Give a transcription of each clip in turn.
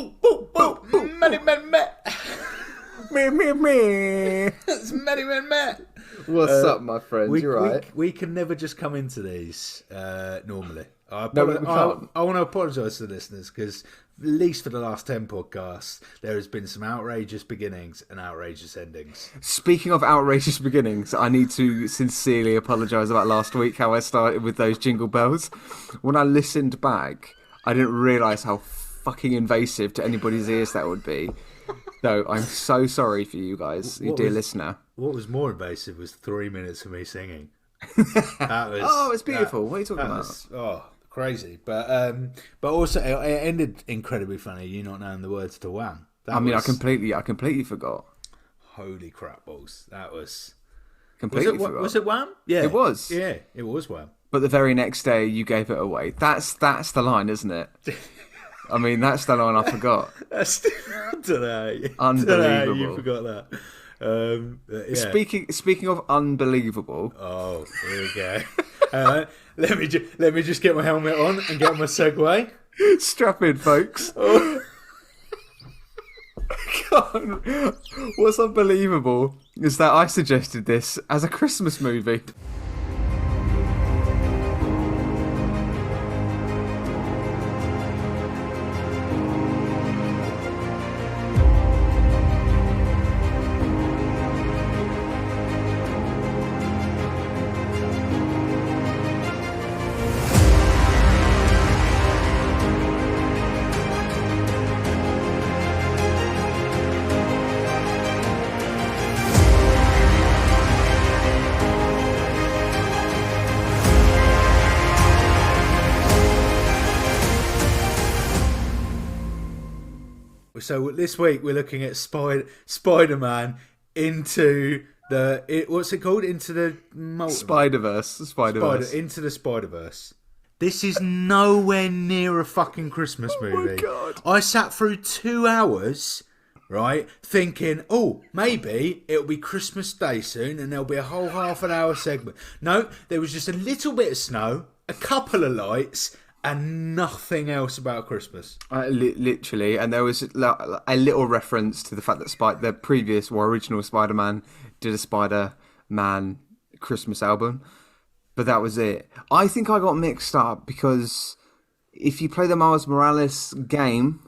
Boo, boo, boo. Many men met. Me. It's many men met. What's up, my friend? You're right. We can never just come into these normally. No, we can't. I want to apologise to the listeners because, at least for the last 10 podcasts, there has been some outrageous beginnings and outrageous endings. Speaking of outrageous beginnings, I need to sincerely apologise about last week, how I started with those jingle bells. When I listened back, I didn't realise how fucking invasive to anybody's ears that would be. No, I'm so sorry for you guys, you dear listener. What was more invasive was 3 minutes of me singing. That was, oh, it's beautiful. What are you talking about? Crazy. But also it ended incredibly funny. You not knowing the words to Wham. I completely forgot. Holy crap balls! That was completely forgot. Was it Wham? Yeah, it was. Yeah, it was Wham. But the very next day, you gave it away. That's the line, isn't it? I mean, that's the line I forgot. I don't know. Unbelievable. You forgot that. Yeah. Speaking of unbelievable. Oh, here we go. Let me just get my helmet on and get my segue. Strap in, folks. Oh. God. What's unbelievable is that I suggested this as a Christmas movie. So this week we're looking at Spider-Man into the what's it called? Into the Spider-Verse. Into the Spider-Verse. This is nowhere near a fucking Christmas movie. Oh my God. I sat through 2 hours, right, thinking, oh, maybe it'll be Christmas Day soon and there'll be a whole half an hour segment. No, there was just a little bit of snow, a couple of lights, and nothing else about Christmas. Literally, and there was a little reference to the fact that the previous or original Spider-Man did a Spider-Man Christmas album, but that was it. I think I got mixed up because if you play the Miles Morales game,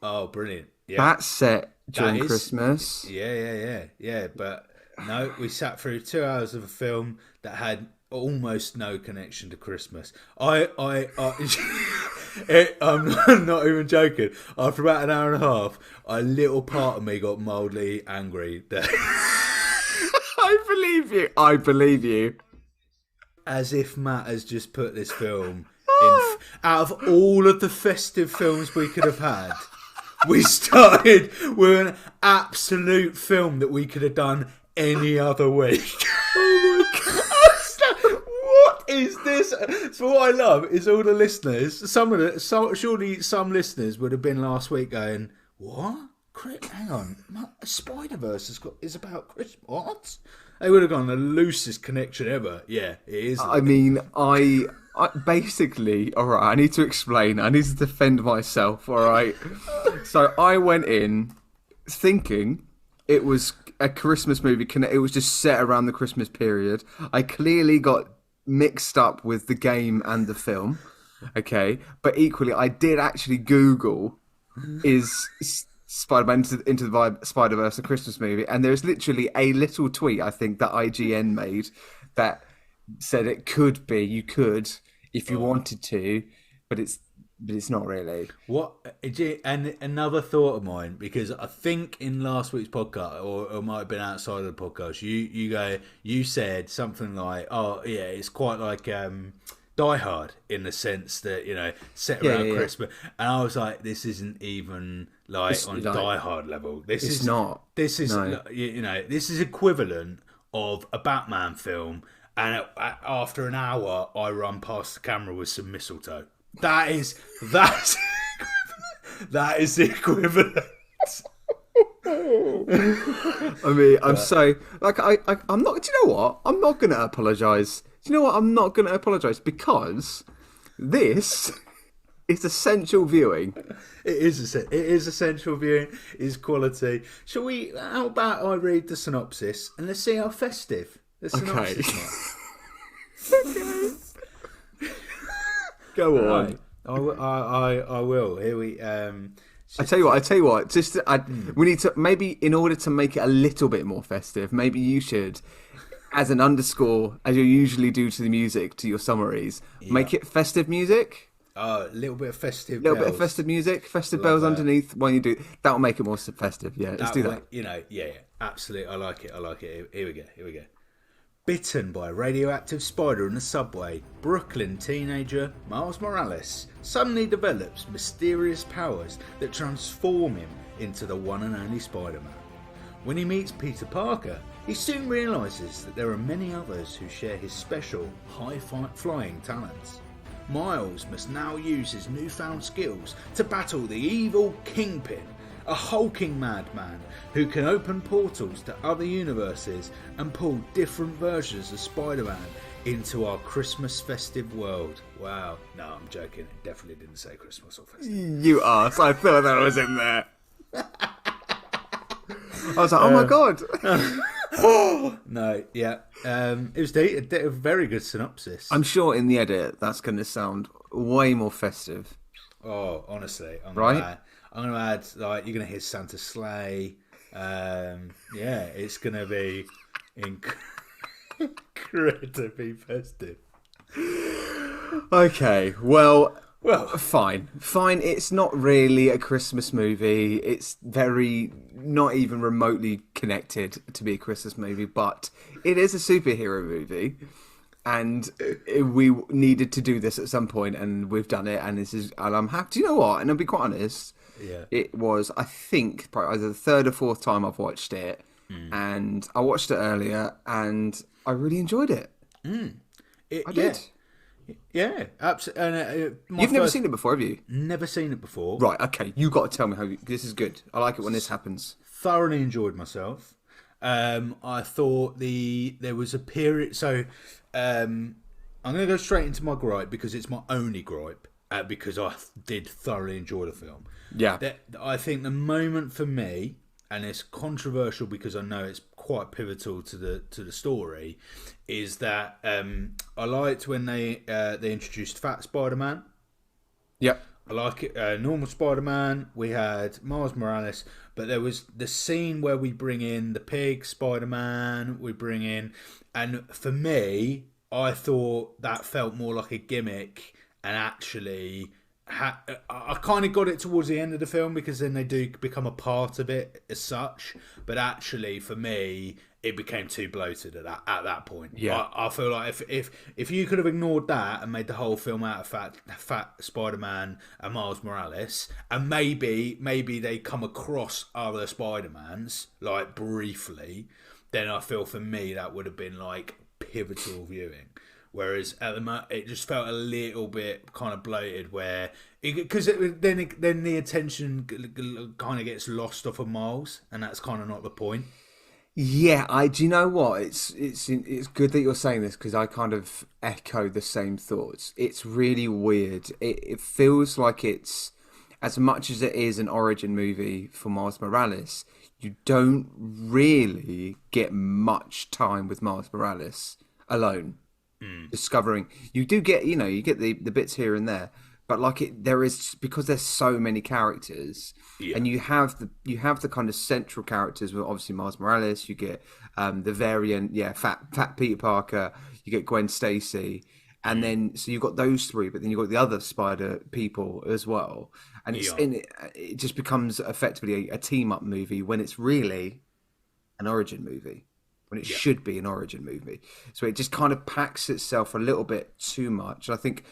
oh, brilliant! Yeah, that's set during Christmas. Yeah. But no, we sat through 2 hours of a film that had almost no connection to Christmas. I'm not even joking. After about an hour and a half, a little part of me got mildly angry. That I believe you. As if Matt has just put this film in. Out of all of the festive films we could have had, we started with an absolute film that we could have done any other week. Oh my God. What is this? So what I love is all the listeners. Surely some listeners would have been last week going, "What? Hang on, Spider-Verse is about Christmas. What?" They would have gone the loosest connection ever. Yeah, it is. I mean, I basically, all right. I need to explain. I need to defend myself. All right. So I went in thinking it was a Christmas movie. It was just set around the Christmas period. I clearly got mixed up with the game and the film. Okay, but equally, I did actually Google is Spider-Man into the Spider-Verse a Christmas movie, and there's literally a little tweet I think that IGN made that said it could be. You could if you wanted to, but it's not really. What? And another thought of mine, because I think in last week's podcast, or it might have been outside of the podcast, you said something like, "Oh yeah, it's quite like Die Hard in the sense that set around Christmas," and I was like, "This isn't even on Die Hard level. This is not. This is this is equivalent of a Batman film, and after an hour, I run past the camera with some mistletoe." That's that is the equivalent. I mean, I'm so I'm not. Do you know what? I'm not going to apologise. Do you know what? I'm not going to apologise because this It's essential viewing. It is essential viewing. It is quality. Shall we? How about I read the synopsis and let's see how festive the Okay. synopsis might. Go on. Right. I will. Here we. I tell you what. We need to, maybe in order to make it a little bit more festive, maybe you should, as an underscore, as you usually do to the music, to your summaries, make it festive music. A little bit of festive. Bit of festive music, festive bells that. underneath. When you do, that'll make it more festive. Yeah, let's do that. Yeah, absolutely. I like it. Here we go. Bitten by a radioactive spider in the subway, Brooklyn teenager Miles Morales suddenly develops mysterious powers that transform him into the one and only Spider-Man. When he meets Peter Parker, he soon realises that there are many others who share his special high-flying talents. Miles must now use his newfound skills to battle the evil Kingpin, a hulking madman who can open portals to other universes and pull different versions of Spider-Man into our Christmas festive world. Wow. No, I'm joking. It definitely didn't say Christmas or festive. You arse. I thought that was in there. I was like, oh my God. No, yeah. It was a very good synopsis. I'm sure in the edit that's going to sound way more festive. Oh, honestly. I'm going to add, like, you're going to hear Santa's sleigh. Yeah, it's going to be incredibly festive. Okay, well, fine. It's not really a Christmas movie. It's very not even remotely connected to be a Christmas movie, but it is a superhero movie. And we needed to do this at some point, and we've done it. And I'm happy. Do you know what? And I'll be quite honest. Yeah. It was, I think, probably either the third or fourth time I've watched it, and I watched it earlier, and I really enjoyed it. I did. Yeah, absolutely. You've never seen it before, have you? Never seen it before. Right. Okay. You got to tell me this is good. I like it when this happens. Thoroughly enjoyed myself. I thought there was a period. So I'm going to go straight into my gripe because it's my only gripe. Because I did thoroughly enjoy the film. Yeah. I think the moment for me, and it's controversial because I know it's quite pivotal to the story, is that I liked when they introduced Fat Spider-Man. Yep. I like it. Normal Spider-Man. We had Miles Morales, but there was the scene where we bring in the pig Spider-Man. We bring in, and for me, I thought that felt more like a gimmick. And actually, I kind of got it towards the end of the film because then they do become a part of it as such. But actually, for me, it became too bloated at that point. Yeah, I feel like if you could have ignored that and made the whole film out of fat Spider-Man and Miles Morales, and maybe they come across other Spider-Mans like briefly, then I feel for me that would have been like pivotal viewing. Whereas at the moment, it just felt a little bit kind of bloated, because then the attention kind of gets lost off of Miles, and that's kind of not the point. Yeah, do you know what? It's good that you're saying this because I kind of echo the same thoughts. It's really weird. It feels like it's, as much as it is an origin movie for Miles Morales, you don't really get much time with Miles Morales alone. Discovering, you do get, you get the bits here and there, but like there is, because there's so many characters, and you have the kind of central characters with obviously Miles Morales. You get the variant, fat Peter Parker. You get Gwen Stacy, and then so you've got those three, but then you've got the other Spider people as well, and it just becomes effectively a team up movie when it's really an origin movie. When it should be an origin movie. So it just kind of packs itself a little bit too much. I think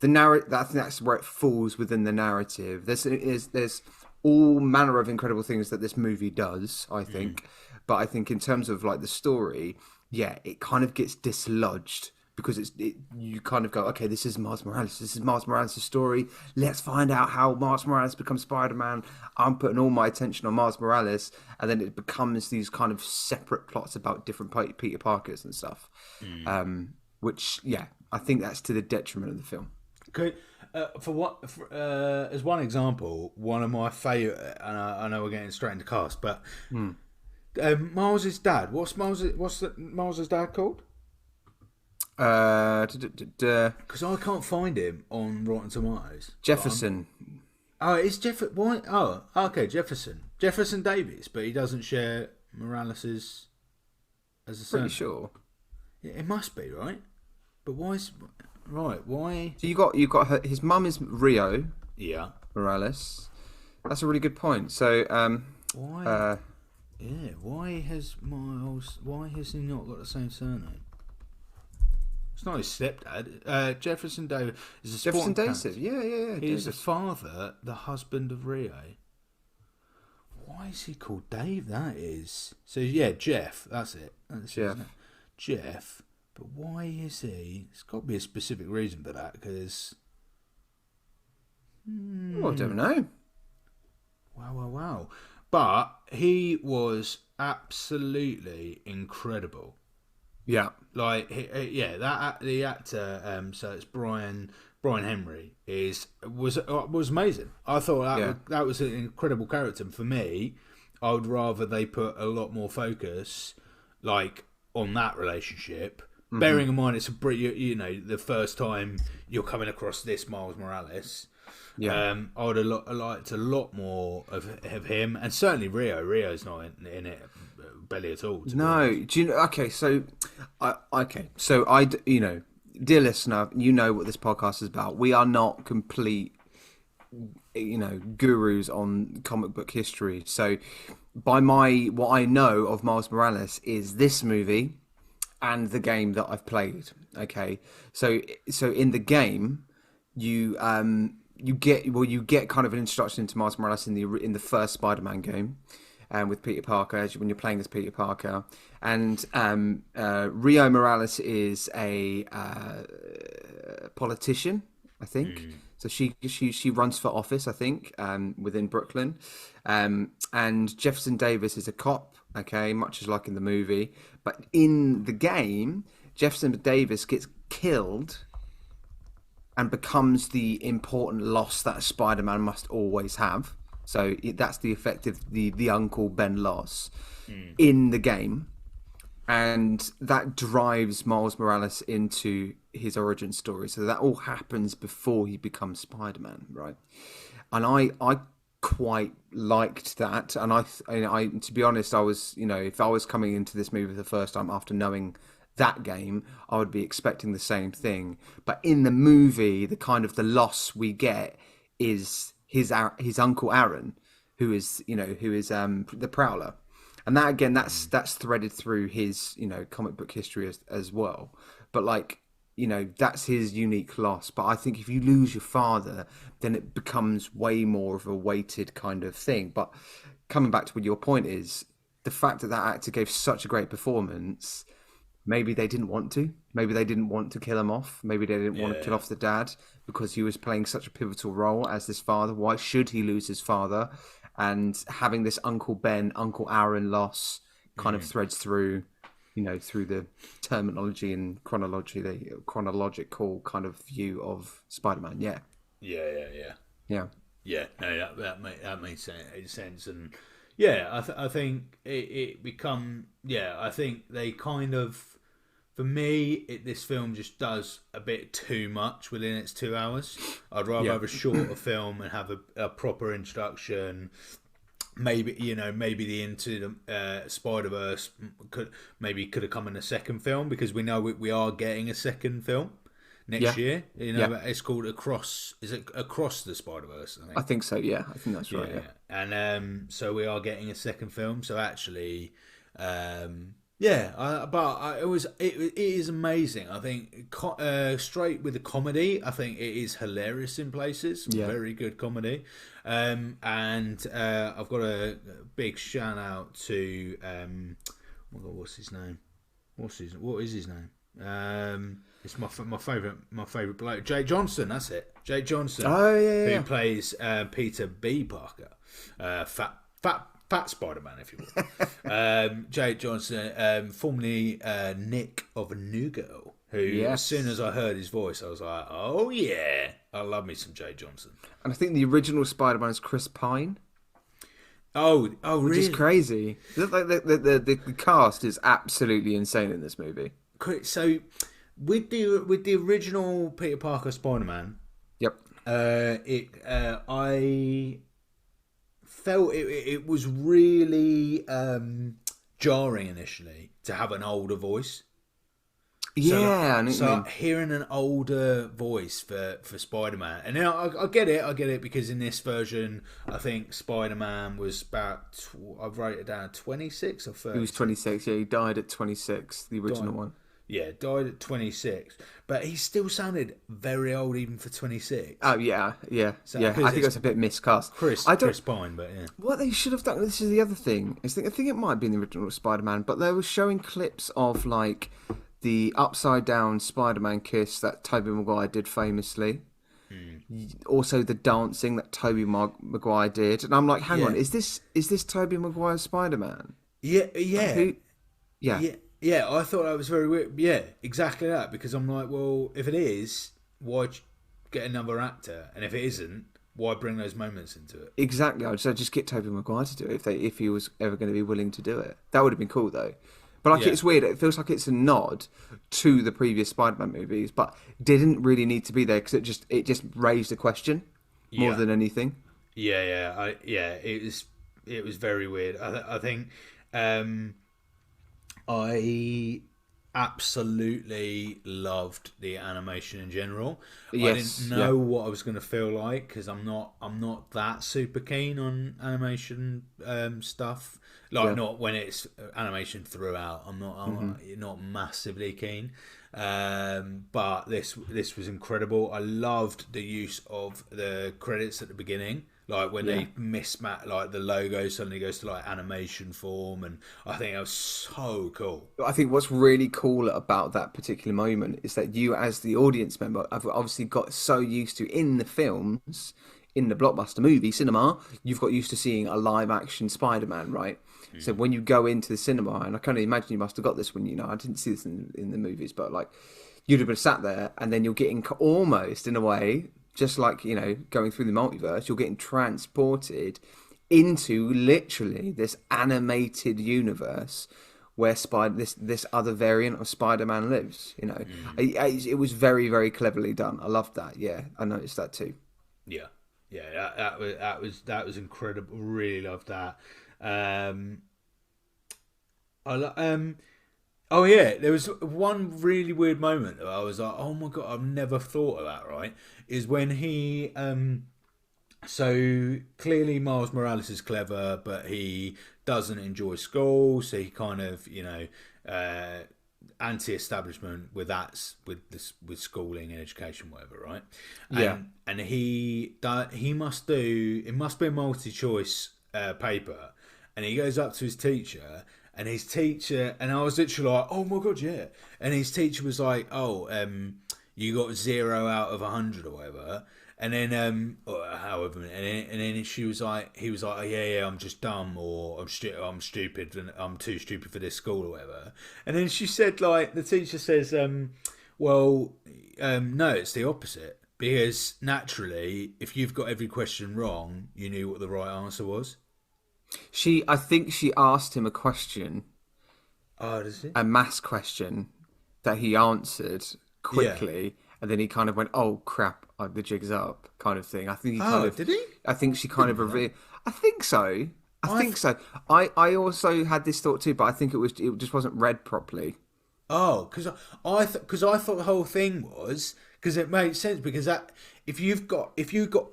I think that's where it falls within the narrative. There's all manner of incredible things that this movie does, I think. But I think in terms of like the story, it kind of gets dislodged because you kind of go, okay, this is Miles Morales. This is Miles Morales' story. Let's find out how Miles Morales becomes Spider-Man. I'm putting all my attention on Miles Morales, and then it becomes these kind of separate plots about different Peter Parkers and stuff. Which, I think that's to the detriment of the film. Okay. as one example, one of my favourite, and I know we're getting straight into cast, but Miles's dad. Miles's dad called? Because I can't find him on Rotten Tomatoes. Jefferson. Oh, it's Jefferson. Why? Oh, okay, Jefferson Davis, but he doesn't share Morales's as a son. Pretty sure. Yeah, it must be right. But why? Why? So you got his mum is Rio. Yeah. Morales. That's a really good point. So why? Yeah. Why has Miles? Why has he not got the same surname? It's not his stepdad. Jefferson Davis is a Jefferson Davis. Yeah. He's the father, the husband of Rio. Why is he called Dave? That is. So yeah, Jeff. That's it. Jeff. But why is he? There's got to be a specific reason for that. Because. I don't know. Wow. But he was absolutely incredible. Yeah, like the actor. So it's Brian Henry was amazing. I thought that was an incredible character. And for me, I would rather they put a lot more focus on that relationship. Mm-hmm. Bearing in mind it's the first time you're coming across this Miles Morales. Yeah, I would have liked a lot more of him, and certainly Rio. Rio's not in it barely at all. No, do you know? Okay, so dear listener, you know what this podcast is about. We are not complete, gurus on comic book history. So, what I know of Miles Morales is this movie and the game that I've played. Okay, so in the game, you get kind of an introduction into Miles Morales in the first Spider-Man game, with Peter Parker when you're playing as Peter Parker, and Rio Morales is a politician, I think. So she runs for office, I think, within Brooklyn, and Jefferson Davis is a cop. Okay, much as like in the movie, but in the game, Jefferson Davis gets killed and becomes the important loss that Spider-Man must always have. So that's the effect of the Uncle Ben loss in the game. And that drives Miles Morales into his origin story. So that all happens before he becomes Spider-Man, right? And I quite liked that. And I to be honest, I was, if I was coming into this movie for the first time after knowing that game, I would be expecting the same thing. But in the movie, the kind of the loss we get is his uncle Aaron, who is the Prowler, and that again that's threaded through his comic book history as well. But that's his unique loss. But I think if you lose your father, then it becomes way more of a weighted kind of thing. But coming back to what your point is, the fact that actor gave such a great performance. Maybe they didn't want to. Maybe they didn't want to kill him off. Maybe they didn't want to kill off the dad because he was playing such a pivotal role as this father. Why should he lose his father? And having this Uncle Ben, Uncle Aaron loss kind of threads through, through the terminology and chronology, the chronological kind of view of Spider-Man. Yeah. No, that makes sense. And yeah, I think it become. Yeah, I think they kind of. For me, this film just does a bit too much within its 2 hours. I'd rather have a shorter film and have a proper introduction. Maybe the Into the Spider-Verse could have come in a second film, because we know we are getting a second film next year. It's called Across. Is it Across the Spider-Verse? I think so. Yeah, I think that's right. Yeah. And so we are getting a second film. So actually. It is amazing. I think straight with the comedy, I think it is hilarious in places. Very good comedy. And I've got a big shout out to what's his name? What is his name? It's my favorite bloke, Jay Johnson. That's it, Jay Johnson. Oh yeah. Who plays Peter B. Parker, Fat Spider-Man, if you will. Jay Johnson, formerly Nick of Nugo, who, as soon as Yes. I heard his voice, I was like, oh yeah, I love me some Jay Johnson. And I think the original Spider-Man is Chris Pine, Oh, which is really? crazy. The cast is absolutely insane in this movie. So, with the original Peter Parker Spider Man, Yep. I felt it was really jarring initially to have an older voice. Yeah, I know what you So mean. hearing an older voice for Spider Man, and now I get it, because in this version, I think Spider Man was about I've wrote it down 26 or He was 32. 26. Yeah, he died at 26, the original Died, one. yeah, died at 26, but he still sounded very old even for 26. Oh yeah, yeah, So yeah. I because think it's that's a bit miscast. Chris I don't. Chris Pine, but yeah, What they should have done. This is the other thing. I think it might be in the original Spider-Man, but they were showing clips of like the upside down Spider-Man kiss that Tobey Maguire did famously. Also, the dancing that Maguire did, and I'm like, hang on, yeah, is this Tobey Maguire's Spider-Man? yeah, Like yeah. who? Yeah, Yeah, yeah, I thought that was very weird. Yeah, exactly that. Because I'm like, well, if it is, why get another actor? And if it isn't, why bring those moments into it? exactly. I'd say just get Tobey Maguire to do it if he was ever going to be willing to do it. That would have been cool though. But like Yeah, it's weird. It feels like it's a nod to the previous Spider-Man movies, but didn't really need to be there because it just raised a question more yeah, than anything. yeah. It was very weird. I think um, I absolutely loved the animation in general. I didn't Yes, yeah, know what I was going to feel like because I'm not that super keen on animation stuff. Like yeah. not when it's animation throughout. I'm not massively keen. But this was incredible. I loved the use of the credits at the beginning. Like when Yeah. they mismatch, like the logo suddenly goes to like animation form, and I think that was so cool. I think what's really cool about that particular moment is that you, as the audience member, have obviously got so used to in the films, in the blockbuster movie cinema, you've got used to seeing a live action Spider-Man, right? So when you go into the cinema, and I can only imagine you must have got this when I didn't see this in the movies, but like you'd have been sat there, and then you're getting almost in a way, just like going through the multiverse, you're getting transported into literally this animated universe where this other variant of Spider-Man lives. It was very very cleverly done. I loved that. Yeah, I noticed that too. Yeah, yeah, that was incredible. Really loved that. Um, oh yeah, there was one really weird moment that I was like, oh my god, I've never thought of that. Right, is when he so clearly Miles Morales is clever, but he doesn't enjoy school, so he kind of anti-establishment with with schooling and education, whatever, right? Yeah, And he must do it must be a multi-choice paper, and he goes up to his teacher. And his teacher, and I was literally like, "Oh my god, yeah!" And his teacher was like, "Oh, you got 0 out of 100 or whatever." And then, or however, and then she was like, he was like, oh, yeah, I'm just dumb, or I'm stupid, and I'm too stupid for this school or whatever. And then she said, like, the teacher says, well, no, it's the opposite, because naturally, if you've got every question wrong, you knew what the right answer was. I think she asked him a question, Oh, does it? a mass question that he answered Yeah. quickly, and then he kind of went, "Oh crap, the jig's up," kind of thing. I think he kind Oh, of, did he? I think she kind Didn't of know that. revealed. I think so. I I think th- so. I also had this thought too, but I think it just wasn't read properly. Oh, because I thought the whole thing was because it made sense because that if you've got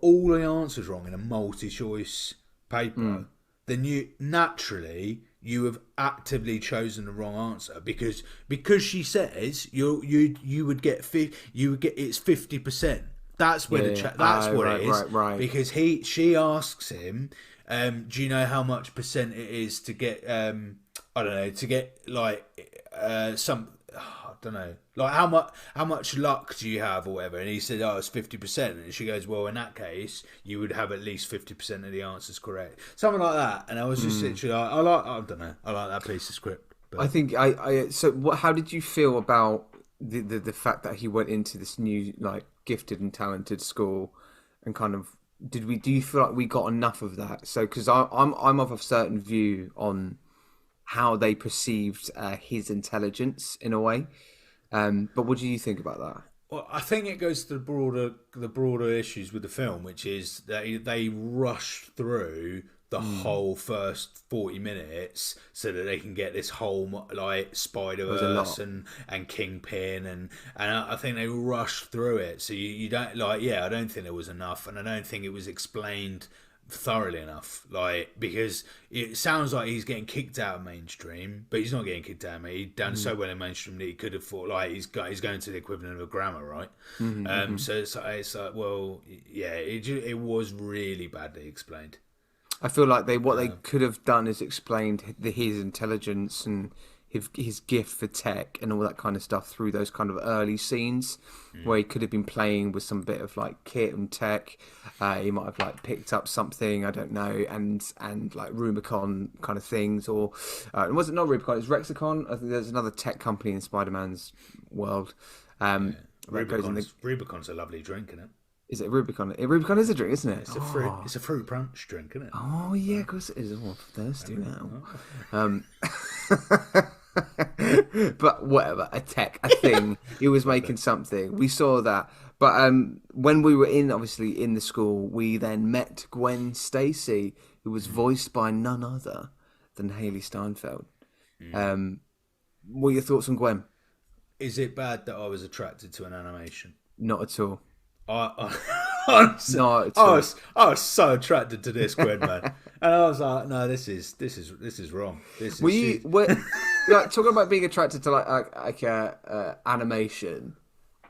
all the answers wrong in a multi-choice paper, then you have actively chosen the wrong answer because she says you would get it's 50%. That's where Yeah. that's what it Right, is right, right. because she asks him, do you know how much percent it is to get I don't know to get like some I don't know like how much luck do you have or whatever, and he said, oh, it's 50%, and she goes, well, in that case you would have at least 50% of the answers correct, something like that. And I was just literally like, I don't know, I like that piece of script. I But think so. How did you feel about the fact that he went into this new like gifted and talented school, and kind of do you feel like we got enough of that? So because I'm of a certain view on how they perceived his intelligence in a way. But what do you think about that? Well, I think it goes to the broader issues with the film, which is that they rush through the whole first 40 minutes so that they can get this whole like Spider There's a Verse lot. and Kingpin and I think they rush through it. So you don't like I don't think there was enough, and I don't think it was explained thoroughly enough. Like because it sounds like he's getting kicked out of mainstream, but he's not getting kicked out of mainstream. He's done so well in mainstream that he could have thought like he's going to the equivalent of a grammar, right? So it's like well, yeah, it was really badly explained. I feel like they could have done is explained his intelligence and his gift for tech and all that kind of stuff through those kind of early scenes where he could have been playing with some bit of like kit and tech. He might have like picked up something, I don't know, and like Rubicon kind of things, or was it not Rubicon? It's Rexicon. I think there's another tech company in Spider-Man's world. That goes in the, Rubicon's a lovely drink, isn't it? is it Rubicon? Rubicon is a drink, isn't it? It's a fruit punch drink, isn't it? Oh yeah, of course it is. Oh, I'm thirsty now. But whatever, a thing. He was making something. We saw that. But when we were obviously in the school, we then met Gwen Stacy, who was voiced by none other than Haley Steinfeld. What are your thoughts on Gwen? Is it bad that I was attracted to an animation? Not at all. I Not at all. was so attracted to this Gwen man, and I was like, no, this is wrong. Like, talking about being attracted to like animation?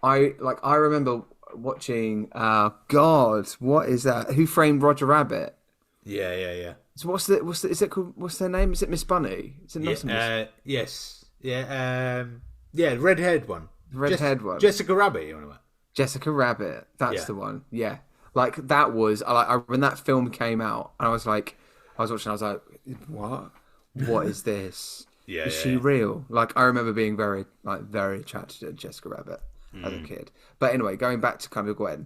I remember watching. God, what is that? Who Framed Roger Rabbit? Yeah. So is it called? What's their name? Is it Miss Bunny? Is it not Yes, yeah, the red-haired one, red-haired one? Jessica Rabbit. You know what? Jessica Rabbit, that's the one. Yeah, like that was when that film came out, and I was watching. I was like, what? What is this? Is she real? Like I remember being very attracted to Jessica Rabbit as a kid. But anyway, going back to kind of Gwen,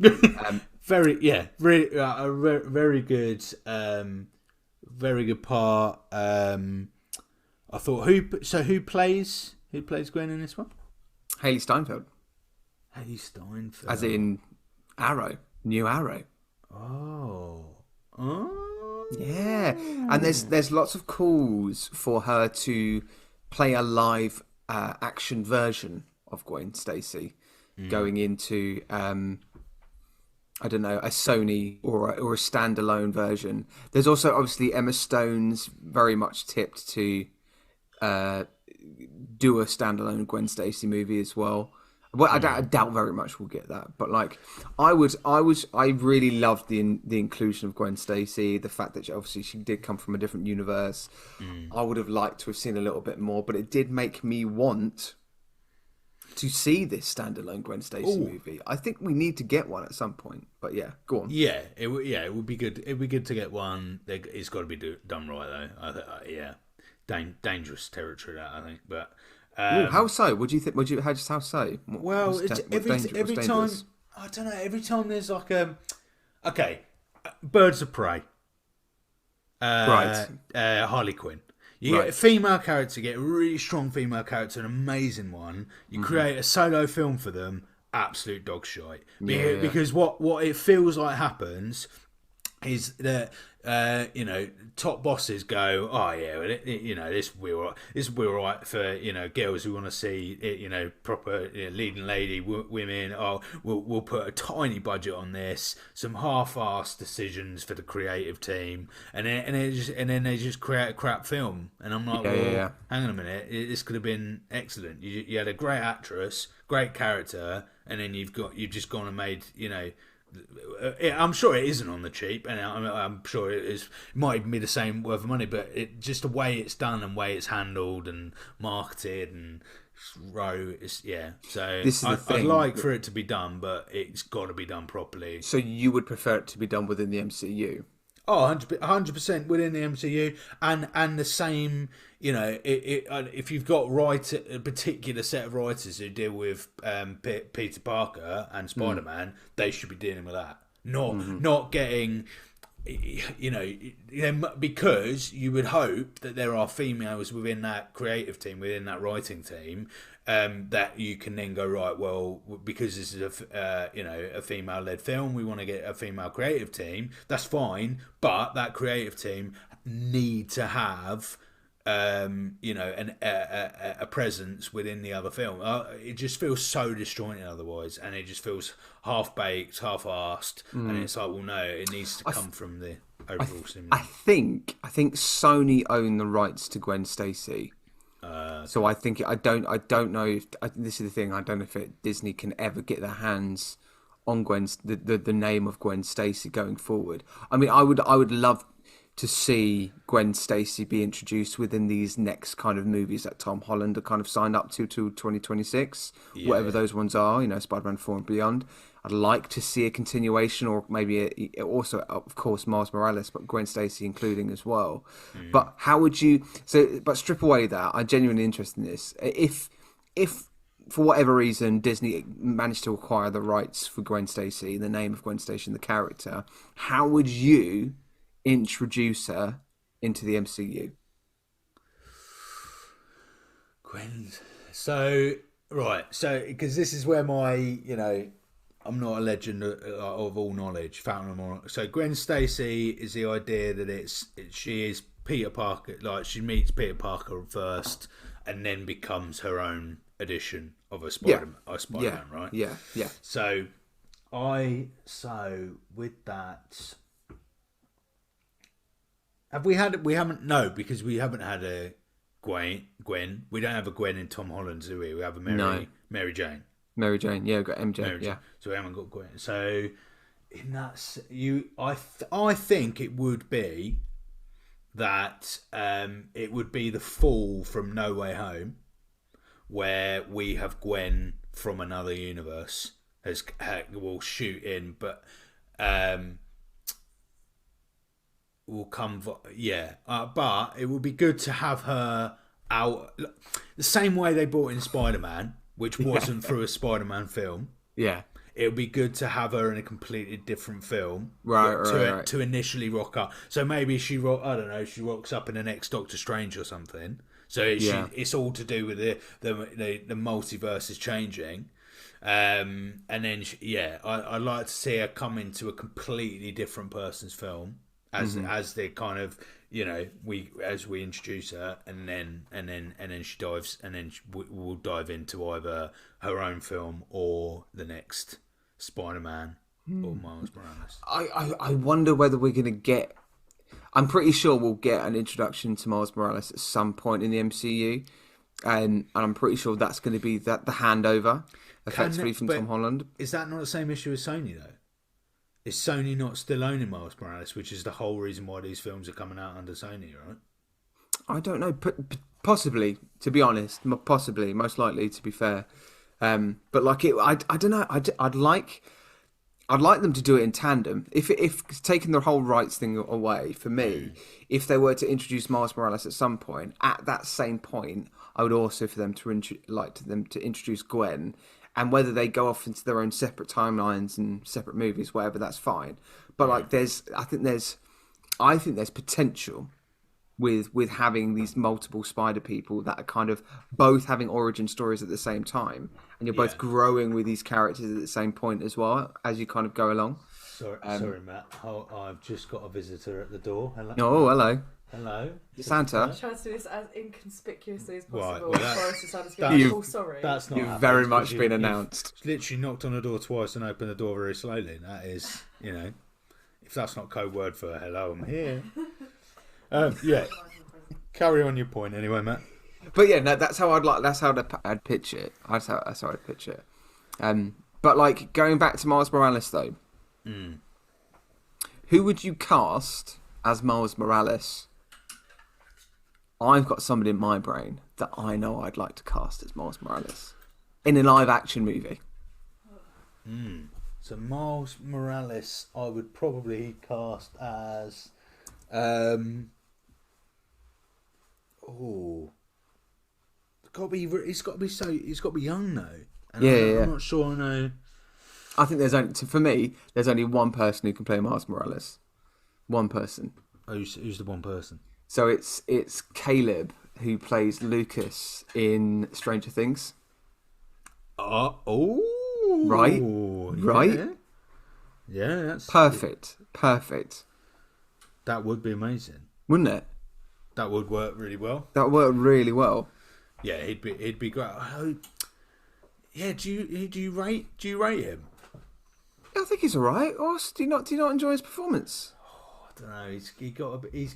very good, very good part. I thought who plays Gwen in this one? Haley Steinfeld. Haley Steinfeld. As in Arrow. New Arrow. Oh. Yeah. And there's lots of calls for her to play a live action version of Gwen Stacy going into I don't know, a Sony or a standalone version. There's also obviously Emma Stone's very much tipped to do a standalone Gwen Stacy movie as well. Well, I doubt very much we'll get that, but like, I really loved the inclusion of Gwen Stacy. The fact that she did come from a different universe. I would have liked to have seen a little bit more, but it did make me want to see this standalone Gwen Stacy movie. I think we need to get one at some point. But yeah, go on. Yeah, it would be good. It'd be good to get one. It's got to be done right though. Dangerous territory that I think, but. How so? What do you think? How so? Well, every time I don't know. Every time there's like Birds of Prey, right? Harley Quinn. You get a female character, get a really strong female character, an amazing one. You create a solo film for them, absolute dog shite. Because what it feels like happens is that top bosses go, oh yeah, well, this will be all right for girls who want to see proper leading lady women. Oh, we'll put a tiny budget on this, some half-assed decisions for the creative team, and then they just create a crap film. And I'm like, hang on a minute, this could have been excellent. You had a great actress, great character, and then you've just gone and made I'm sure it isn't on the cheap, and I'm sure it might even be the same worth of money, but just the way it's done and way it's handled and marketed and So this is I'd like for it to be done, but it's got to be done properly. So you would prefer it to be done within the MCU? Oh, 100% within the MCU, and the same. You know, if you've got a particular set of writers who deal with Peter Parker and Spider Man, they should be dealing with that. Not getting, because you would hope that there are females within that creative team, within that writing team, that you can then go, right, well, because this is a female led film, we want to get a female creative team. That's fine, but that creative team need to have a presence within the other film. It just feels so disjointed otherwise, and it just feels half baked, half assed, and it's like, well, no, it needs to come from the overall cinema. I think Sony own the rights to Gwen Stacy. So I think I don't know if this is the thing. I don't know if Disney can ever get their hands on the name of Gwen Stacy going forward. I mean, I would love to see Gwen Stacy be introduced within these next kind of movies that Tom Holland are kind of signed up to 2026, whatever those ones are, Spider-Man 4 and beyond. I'd like to see a continuation, or maybe also, of course, Miles Morales, but Gwen Stacy including as well. But how would you... But strip away that, I'm genuinely interested in this. If for whatever reason, Disney managed to acquire the rights for Gwen Stacy, the name of Gwen Stacy, the character, how would you introduce her into the MCU? Gwen. So because this is where my, I'm not a legend of all knowledge, fountain of knowledge. So Gwen Stacy is the idea that she is Peter Parker, like she meets Peter Parker first, and then becomes her own edition of a Spider-Man, right? Yeah. So with that. We haven't. No, because we haven't had a Gwen. We don't have a Gwen in Tom Holland, do we? We have a Mary Jane. Mary Jane, yeah, we've got MJ, yeah. So we haven't got Gwen. So in that, I think it would be that it would be the fall from No Way Home, where we have Gwen from another universe will shoot in, but. Will come, but it would be good to have her out the same way they brought in Spider-Man, which wasn't through a Spider-Man film. Yeah, it would be good to have her in a completely different film, right. To initially rock up. So maybe she rocks up in the next Doctor Strange or something. So it's all to do with the multiverse is changing. And then I'd like to see her come into a completely different person's film. As they kind of we introduce her and then she dives and then we'll dive into either her own film or the next Spider-Man or Miles Morales. I wonder whether we're gonna get. I'm pretty sure we'll get an introduction to Miles Morales at some point in the MCU, and I'm pretty sure that's going to be the handover effectively from Tom Holland. Is that not the same issue as Sony though? Is Sony not still owning Miles Morales, which is the whole reason why these films are coming out under Sony, right? I don't know. Possibly, to be honest. Possibly, most likely, to be fair. But I don't know. I'd like them to do it in tandem. If taking the whole rights thing away, for me, if they were to introduce Miles Morales at some point, at that same point, I would also for them to introduce Gwen. And whether they go off into their own separate timelines and separate movies, whatever, that's fine. But I think there's potential with having these multiple Spider people that are kind of both having origin stories at the same time, and you're both growing with these characters at the same point as well as you kind of go along. Sorry, Matt. I've just got a visitor at the door. Hello. Oh, hello. Hello. Santa. I'm trying to do this as inconspicuously as possible. Sorry. That's not. You've very much been announced. Literally knocked on the door twice and opened the door very slowly. That is, if that's not code word for hello, I'm here. Carry on your point anyway, Matt. But yeah, no, that's how I'd pitch it. That's how I'd pitch it. But going back to Miles Morales though, who would you cast as Miles Morales? I've got somebody in my brain that I know I'd like to cast as Miles Morales in a live action movie. So Miles Morales, I would probably cast as Oh, he's got to be he's got to be young though. And Yeah. I'm not sure I know. I think for me, there's only one person who can play Miles Morales. One person. Who's the one person? So it's Caleb who plays Lucas in Stranger Things. Right. Yeah, that's Perfect. That would be amazing. Wouldn't it? That would work really well. That worked really well. Yeah, he'd be great. Yeah, do you rate him? I think he's alright. Do you not enjoy his performance? I don't know. He's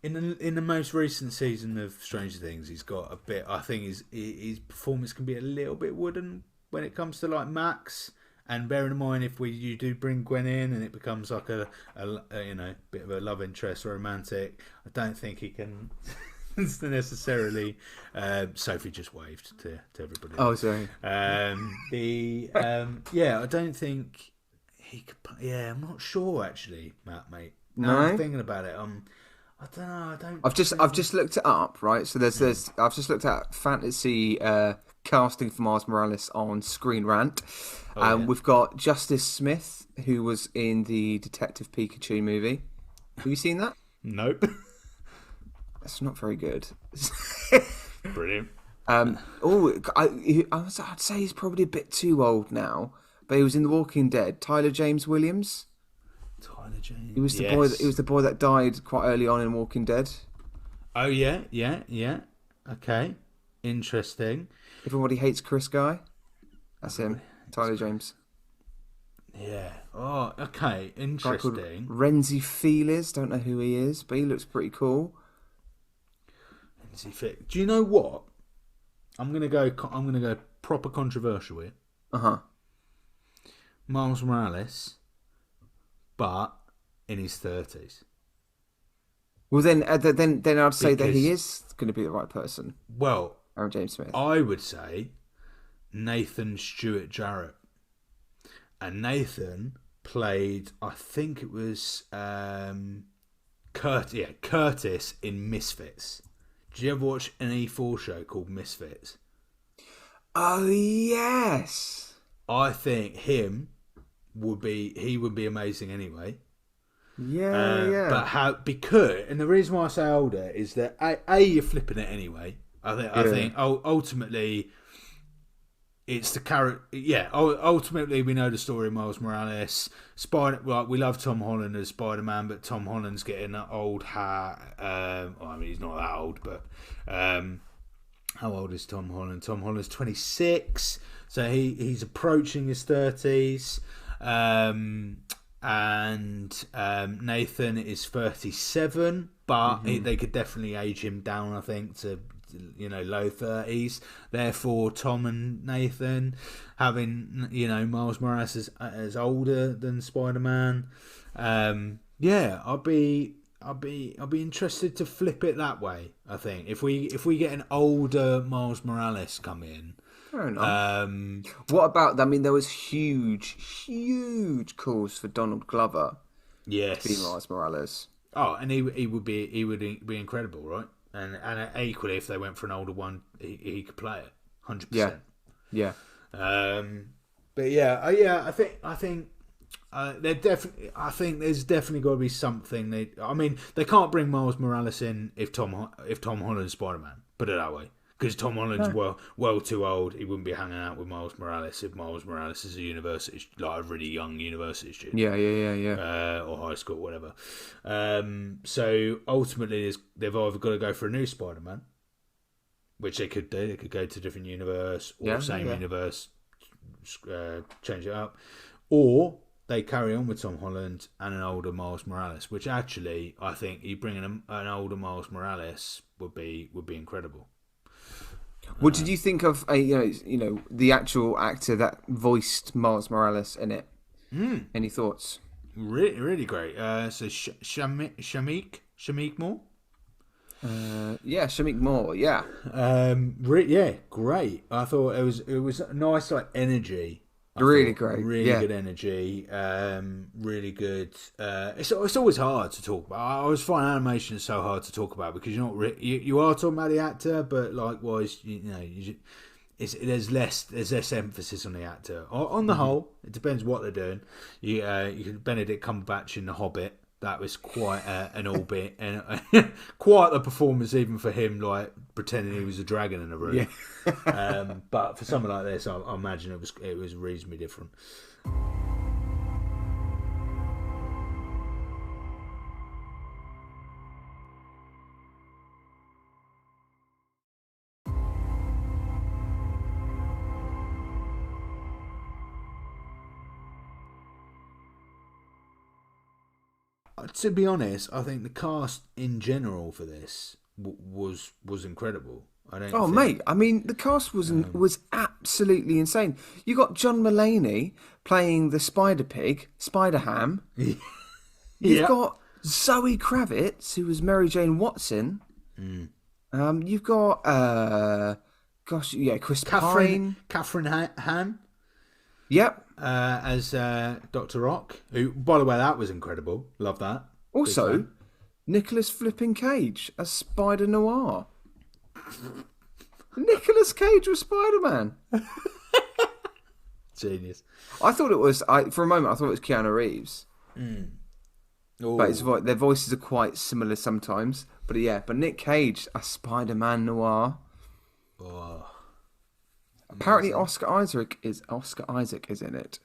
in the most recent season of Stranger Things. He's got a bit. I think his performance can be a little bit wooden when it comes to like Max. And bearing in mind, if you do bring Gwen in and it becomes like a bit of a love interest, romantic, I don't think he can necessarily. Sophie just waved to everybody. Oh, sorry. I don't think he could. Yeah, I'm not sure actually, mate. No, I'm thinking about it. I don't know. I've just looked it up, right? So there's I've just looked at fantasy casting for Miles Morales on Screen Rant. We've got Justice Smith, who was in the Detective Pikachu movie. Have you seen that? Nope. That's not very good. Brilliant. I'd say he's probably a bit too old now, but he was in The Walking Dead. Tyler James Williams. Tyler James. He was the boy. He was the boy that died quite early on in Walking Dead. Oh yeah. Okay, interesting. Everybody Hates Chris guy. That's him. Tyler James. Yeah. Oh, okay. Interesting. Renzi Feliz. Don't know who he is, but he looks pretty cool. Do you know what? I'm gonna go proper controversial here. Miles Morales, but in his 30s. Well, then I'd say that he is going to be the right person. Well, Aaron James Smith. I would say Nathan Stewart Jarrett, and Nathan played. I think it was Curtis in Misfits. Did you ever watch an E4 show called Misfits? Oh yes. I think he would be amazing anyway. Yeah. But and the reason why I say older is that you're flipping it anyway. I think ultimately it's the character. Yeah, ultimately we know the story of Miles Morales. We love Tom Holland as Spider-Man, but Tom Holland's getting that old hat. He's not that old, but how old is Tom Holland? Tom Holland's 26, so he's approaching his 30s. And Nathan is 37, but they could definitely age him down, I think, to low 30s. Therefore, Tom and Nathan having Miles Morales as older than Spider-Man. I'll be interested to flip it that way. I think if we get an older Miles Morales come in. Fair enough. What about? I mean, there was huge calls for Donald Glover. Yes. To be Miles Morales. Oh, and he would be incredible, right? And equally, if they went for an older one, he could play it 100%. Yeah. But I think there's definitely got to be something. They can't bring Miles Morales in if Tom Holland's Spider-Man. Put it that way. Because Tom Holland's well too old. He wouldn't be hanging out with Miles Morales if Miles Morales is a really young university student. Yeah. Or high school, whatever. So ultimately, they've either got to go for a new Spider-Man, which they could do. They could go to a different universe or universe, change it up, or they carry on with Tom Holland and an older Miles Morales. Which actually, I think you bringing an older Miles Morales would be incredible. What did you think of the actual actor that voiced Miles Morales in it? Any thoughts? Really, really great. So Shamik Moore. Shamik Moore. Yeah. Great. I thought it was a nice energy I Really thought great. really Yeah. good energy, really good. It's always hard to talk about. I always find animation is so hard to talk about because you're not you are talking about the actor, but likewise, there's less emphasis on the actor. On the whole, it depends what they're doing. You can Benedict Cumberbatch in The Hobbit. That was quite an albeit and quite the performance even for him, like pretending he was a dragon in a room. Yeah. But for something like this, I imagine it was reasonably different. To be honest, I think the cast in general for this was incredible. I don't. Oh, think, mate! I mean, the cast was absolutely insane. You got John Mulaney playing the Spider Pig, Spider Ham. You've Yeah. got Zoe Kravitz, who was Mary Jane Watson. You've got Chris Pine. Catherine Han Yep. as Dr. Rock, who, by the way, that was incredible. Love that. Big Also, fan. Nicolas Flipping Cage as Spider Noir. Nicolas Cage was Spider-Man. Genius. I thought it was. For a moment, I thought it was Keanu Reeves. Ooh. But their voices are quite similar sometimes. But yeah, but Nick Cage as Spider-Man Noir. Oh. Apparently, Oscar Isaac is in it.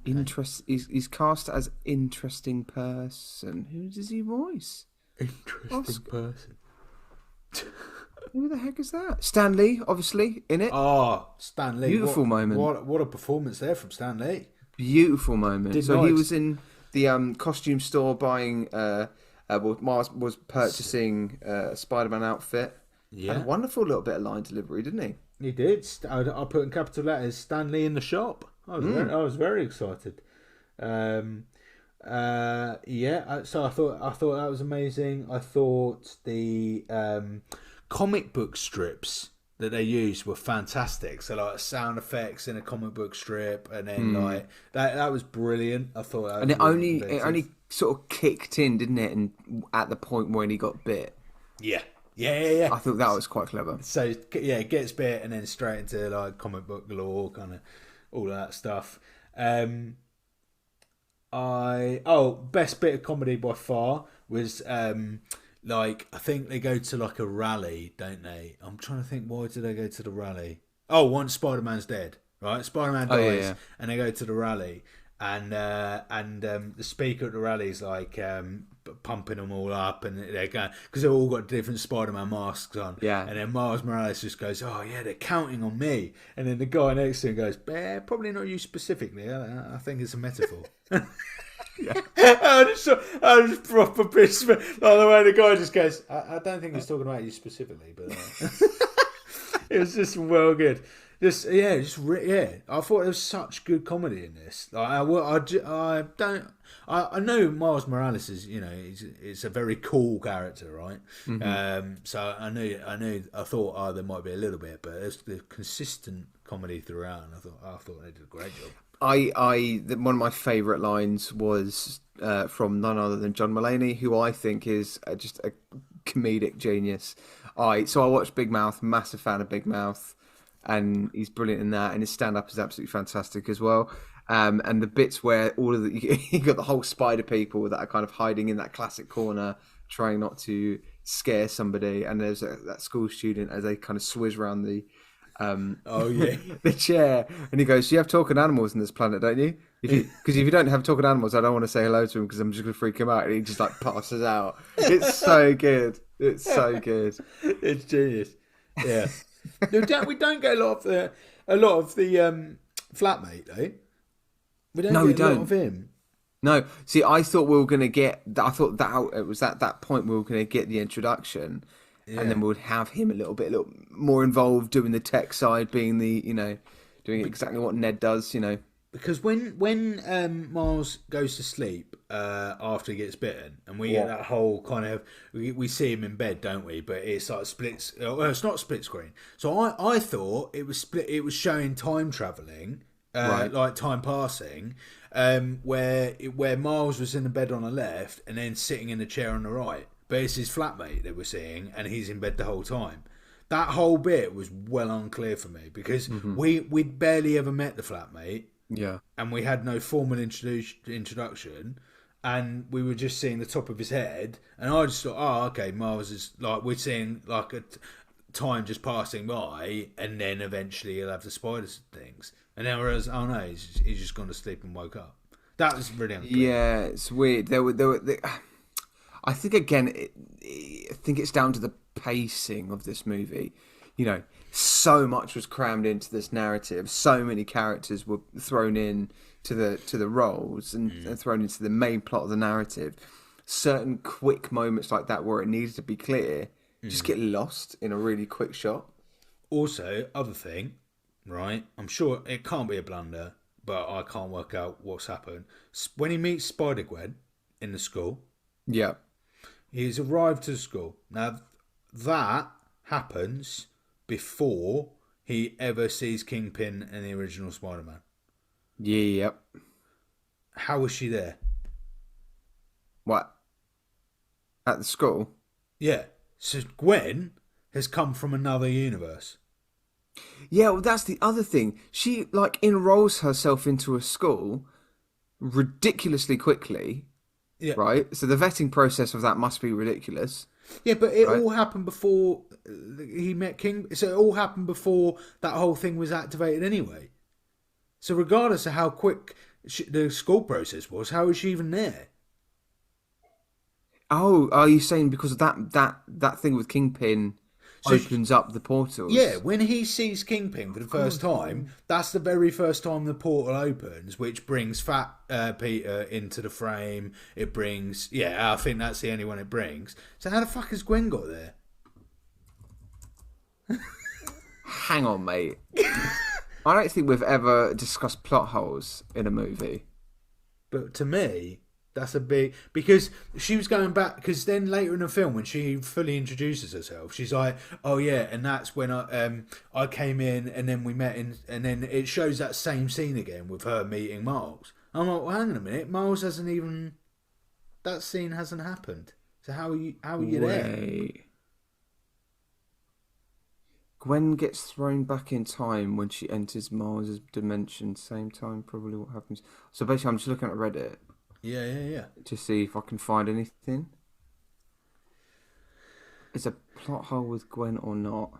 He's cast as interesting person. Who does he voice? Interesting person. Who the heck is that? Stan Lee, obviously, in it. Oh, Stan Lee. Beautiful moment. What a performance there from Stan Lee. Beautiful moment. He was in the costume store buying. Mars was purchasing a Spider-Man outfit. Yeah. Had a wonderful little bit of line delivery, didn't he? He did. I put in capital letters Stan Lee in the shop. I was very excited. So I thought that was amazing. I thought the comic book strips that they used were fantastic. So like sound effects in a comic book strip, and then like that was brilliant. I thought that was And it only sort of kicked in, didn't it? And at the point when he got bit. Yeah. I thought that was quite clever. So yeah, it gets bit and then straight into like comic book galore, kind of all that stuff. Best bit of comedy by far was like I think they go to like a rally, don't they? I'm trying to think, why did they go to the rally? Oh, once Spider-Man's dead, right? Spider-Man dies, and they go to the rally, and the speaker at the rally is like pumping them all up, and they're going because they've all got different Spider-Man masks on. Yeah. And then Miles Morales just goes, "Oh yeah, they're counting on me." And then the guy next to him goes, "Probably not you specifically. I think it's a metaphor." Yeah. I was proper pissed. Like the way the guy just goes, I don't think he's talking about you specifically, but it was just well good. I thought there was such good comedy in this. Like, I know Miles Morales is, it's a very cool character, right? So I thought there might be a little bit, but there's the consistent comedy throughout, and I thought they did a great job. One of my favourite lines was from none other than John Mulaney, who I think is just a comedic genius. I watched Big Mouth, massive fan of Big Mouth, and he's brilliant in that, and his stand-up is absolutely fantastic as well. And the bits where you got the whole spider people that are kind of hiding in that classic corner, trying not to scare somebody, and there's that school student as they kind of swizz around the the chair, and he goes, "You have talking animals in this planet, don't you? Because if you don't have talking animals, I don't want to say hello to him because I'm just going to freak him out." And he just like passes out. It's so good. It's so good. It's genius. Yeah. We don't get a lot of the flatmate though. We don't get a lot of him. No, see, I thought we were going to get. I thought that it was at that point we were going to get the introduction. Yeah. And then we would have him a little more involved doing the tech side, being the, doing exactly what Ned does, Because when Miles goes to sleep after he gets bitten, and we get that whole kind of, we see him in bed, don't we? But it's like splits. Well, it's not split screen. So I thought it was split. It was showing time traveling Right. like time passing, where Miles was in the bed on the left and then sitting in the chair on the right. But it's his flatmate that we're seeing, and he's in bed the whole time. That whole bit was well unclear for me because we'd barely ever met the flatmate. Yeah. And we had no formal introduction, and we were just seeing the top of his head, and I just thought, oh, okay, Miles is like, we're seeing like a time just passing by, and then eventually he'll have the spiders things, and then whereas, oh no, he's just gone to sleep and woke up. That was really unclear. Yeah, it's weird. I think again, I think it's down to the pacing of this movie. You know, so much was crammed into this narrative. So many characters were thrown in to the roles and thrown into the main plot of the narrative. Certain quick moments like that where it needed to be clear just get lost in a really quick shot. Also, other thing, right? I'm sure it can't be a blunder, but I can't work out what's happened. When he meets Spider-Gwen in the school, Yeah. he's arrived to the school. Now, that happens before he ever sees Kingpin in the original Spider-Man. Yeah. Yep. How was she there? What? At the school? Yeah. So Gwen has come from another universe. Yeah, well, that's the other thing. She, like, enrolls herself into a school ridiculously quickly, right? So the vetting process of that must be ridiculous. Yeah, but it all happened before he met King. So it all happened before that whole thing was activated anyway. So regardless of how quick the school process was, how was she even there? Oh, are you saying because of that thing with Kingpin opens up the portals? Yeah, when he sees Kingpin for the first time, that's the very first time the portal opens, which brings Fat Peter into the frame. It brings... Yeah, I think that's the only one it brings. So how the fuck has Gwen got there? Hang on, mate. I don't think we've ever discussed plot holes in a movie. But to me... That's a big... Because she was going back... Because then later in the film, when she fully introduces herself, she's like, oh yeah, and that's when I came in and then we met in... And then it shows that same scene again with her meeting Miles. I'm like, well, hang on a minute. Miles hasn't even... That scene hasn't happened. So how are you there? Gwen gets thrown back in time when she enters Miles' dimension. Same time, probably what happens. So basically, I'm just looking at Reddit. Yeah. To see if I can find anything. Is a plot hole with Gwen or not?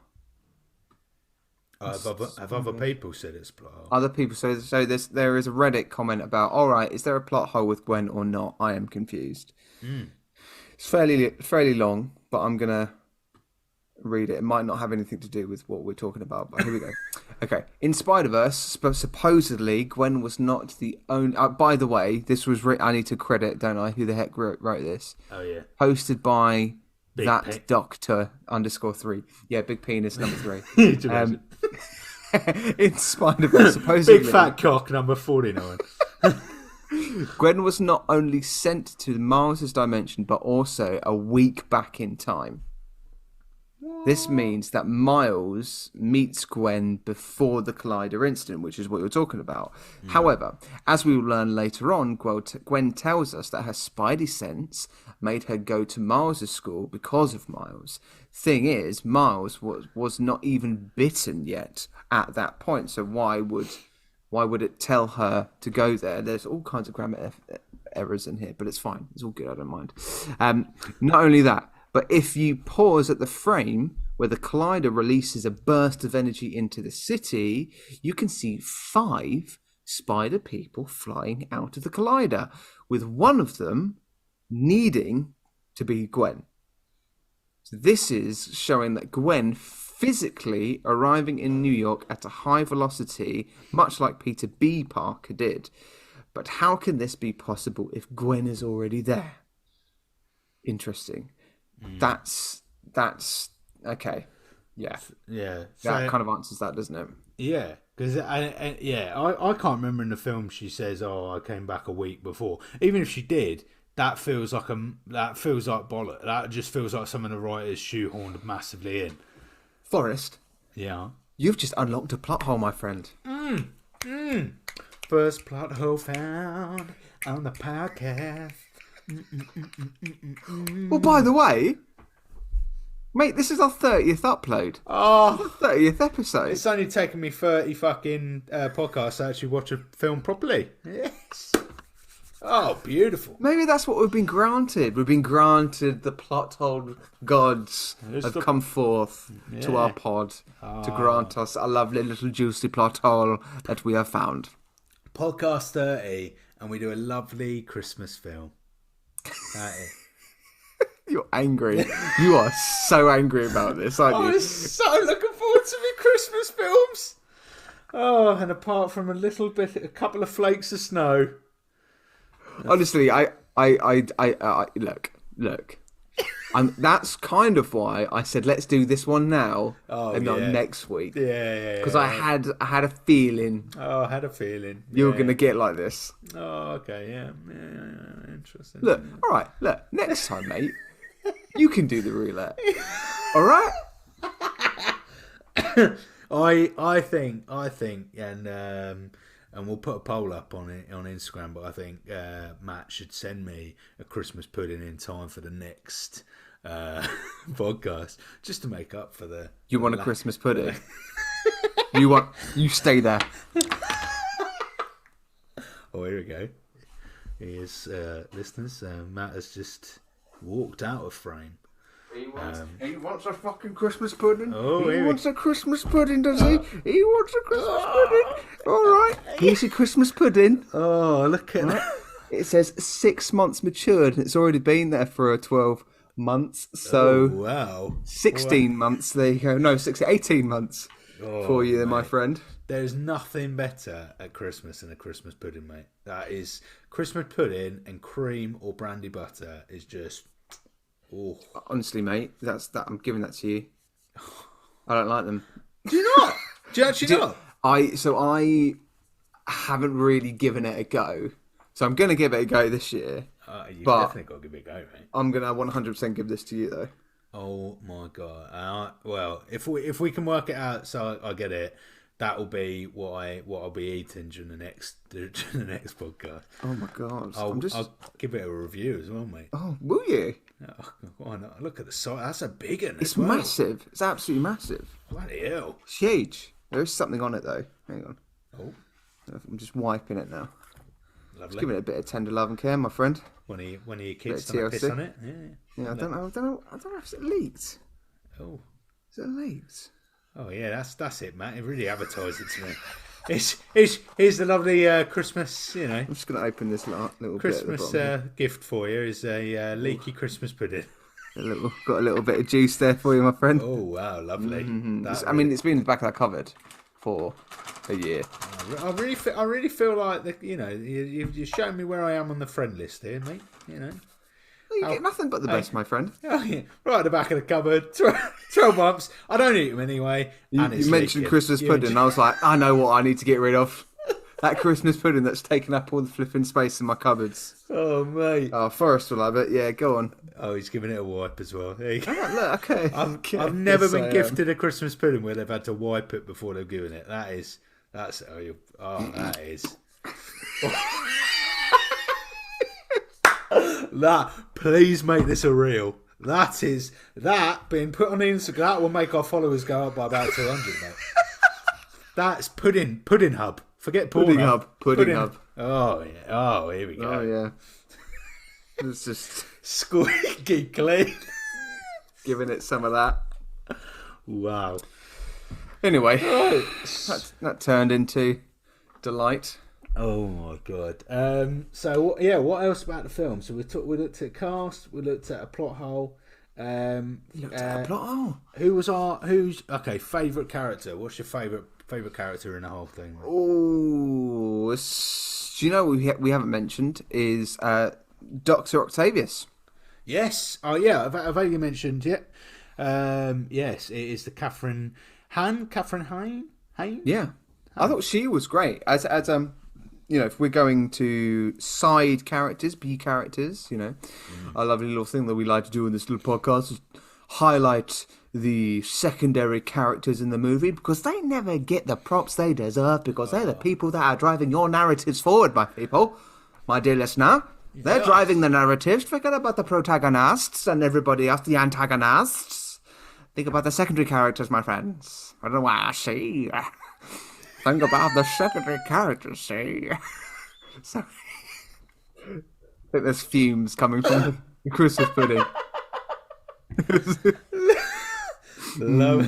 Have other people said it's a plot hole? Other people, so there is a Reddit comment about, alright, is there a plot hole with Gwen or not? I am confused. It's fairly long, but I'm going to read it. It might not have anything to do with what we're talking about, but here we go. Okay. In Spider-Verse, supposedly, Gwen was not the only... by the way, this was... I need to credit, don't I? Who the heck wrote this? Oh, yeah. Posted by Doctor _3. Yeah, Big Penis number 3. In Spider-Verse, supposedly... Big Fat Cock number 49. Gwen was not only sent to Miles' dimension, but also a week back in time. This means that Miles meets Gwen before the Collider incident, which is what you're talking about. However, as we will learn later on, Gwen tells us that her spidey sense made her go to Miles' school because of Miles. Thing is, Miles was not even bitten yet at that point, so why would it tell her to go there? There's all kinds of grammar errors in here, but it's fine. It's all good. I don't mind. Not only that, but if you pause at the frame where the Collider releases a burst of energy into the city, you can see 5 spider people flying out of the Collider, with one of them needing to be Gwen. So this is showing that Gwen physically arriving in New York at a high velocity, much like Peter B. Parker did. But how can this be possible if Gwen is already there? Interesting. That's okay. Yeah. That kind of answers that, doesn't it? Yeah, because I can't remember in the film she says, "Oh, I came back a week before." Even if she did, that feels like bollock. That just feels like some of the writers shoehorned massively in. Forrest. Yeah. You've just unlocked a plot hole, my friend. First plot hole found on the podcast. Well, by the way, mate, this is our 30th upload. Oh, 30th episode. it's only taken me 30 fucking podcasts to actually watch a film properly. Yes. Oh, beautiful. Maybe that's what we've been granted. We've been granted the plot hole gods have come forth to our pod to grant us a lovely little juicy plot hole that we have found. Podcast 30, and we do a lovely Christmas film. That is. You're angry. You are so angry about this, aren't you? I'm so looking forward to my Christmas films. Oh, and apart from a couple of flakes of snow. Honestly, I look. That's kind of why I said let's do this one now and not next week. Yeah. Because I had a feeling. Oh, I had a feeling You were gonna get like this. Oh, okay, yeah, interesting. Look, all right. Look, next time, mate, you can do the roulette. All right. I think, and we'll put a poll up on it on Instagram. But I think Matt should send me a Christmas pudding in time for the next podcast, just to make up for the. You want a Christmas pudding? You stay there. Oh, here we go. Here's listeners. Matt has just walked out of frame. He wants a fucking Christmas pudding. Oh, he wants a Christmas pudding, does he? He wants a Christmas pudding. All right, here's your Christmas pudding. Oh, look at that. It says 6 months matured, and it's already been there for 12 months. So, wow. 16 months. There you go. No, 18 months for you, my friend. There's nothing better at Christmas than a Christmas pudding, mate. That is Christmas pudding and cream or brandy butter is just. Oh. Honestly, mate, that's that. I'm giving that to you. I don't like them. Do you not? Do you actually not? I haven't really given it a go. So I'm gonna give it a go this year. You but definitely got to give it a go, mate. I'm gonna 100% give this to you though. Oh my god! Well, if we can work it out, so I get it. That will be what I'll be eating during the next podcast. Oh my god! I'll give it a review as well, mate. Oh, will you? Oh, why not? Look at the size. That's a big one. It's massive. It's absolutely massive. Bloody hell! It's huge. There is something on it though. Hang on. Oh, I'm just wiping it now. lovely. Just giving it a bit of tender love and care, my friend. One of your kids Bit of done a piss TLC. on it. Yeah, I don't know if it leaked. Oh. Is it leaked? Oh yeah, that's it, Matt. It really advertised it to me. Here's the lovely Christmas, I'm just going to open this little Christmas bit at the bottom. gift for you. Is a leaky Christmas pudding. Got a little bit of juice there for you, my friend. Oh wow, lovely. It's been in the back of that cupboard for a year. I really feel like you've shown me where I am on the friend list here, mate. You get nothing but the best, my friend. Oh yeah, right at the back of the cupboard. 12 months. I don't eat them anyway. You mentioned leaking. Christmas pudding, and I was like, I know what I need to get rid of. That Christmas pudding that's taken up all the flipping space in my cupboards. Oh mate. Oh, Forrest will have it. Yeah, go on. Oh, he's giving it a wipe as well. There you go. Oh, look, okay. I've never been gifted a Christmas pudding where they've had to wipe it before they've given it. That is. That, please make this a reel. That being put on Instagram, that will make our followers go up by about 200, mate. That's pudding hub. Forget Pudding porn hub. Pudding hub. Oh yeah. Oh, here we go. Oh yeah. It's just Squeaky clean. giving it some of that. Wow. Anyway, that turned into delight. Oh my god. So yeah, what else about the film? So we looked at cast, we looked at a plot hole. Looked at a plot hole. Who's favourite character? What's your favourite character in the whole thing? Oh, do you know what we haven't mentioned is Dr. Octavius. Yes. Oh yeah, I've only mentioned it. Yes, it is the Catherine Hain. Yeah, I thought she was great as if we're going to side characters, B characters, a lovely little thing that we like to do in this little podcast is highlight the secondary characters in the movie because they never get the props they deserve because they're the people that are driving your narratives forward, my people. My dear listener, they're driving the narratives. Forget about the protagonists and everybody else, the antagonists. Think about the secondary characters, my friends. I don't know why I see. Think about the secondary characters, see. Sorry. I think there's fumes coming from the Christmas pudding. Love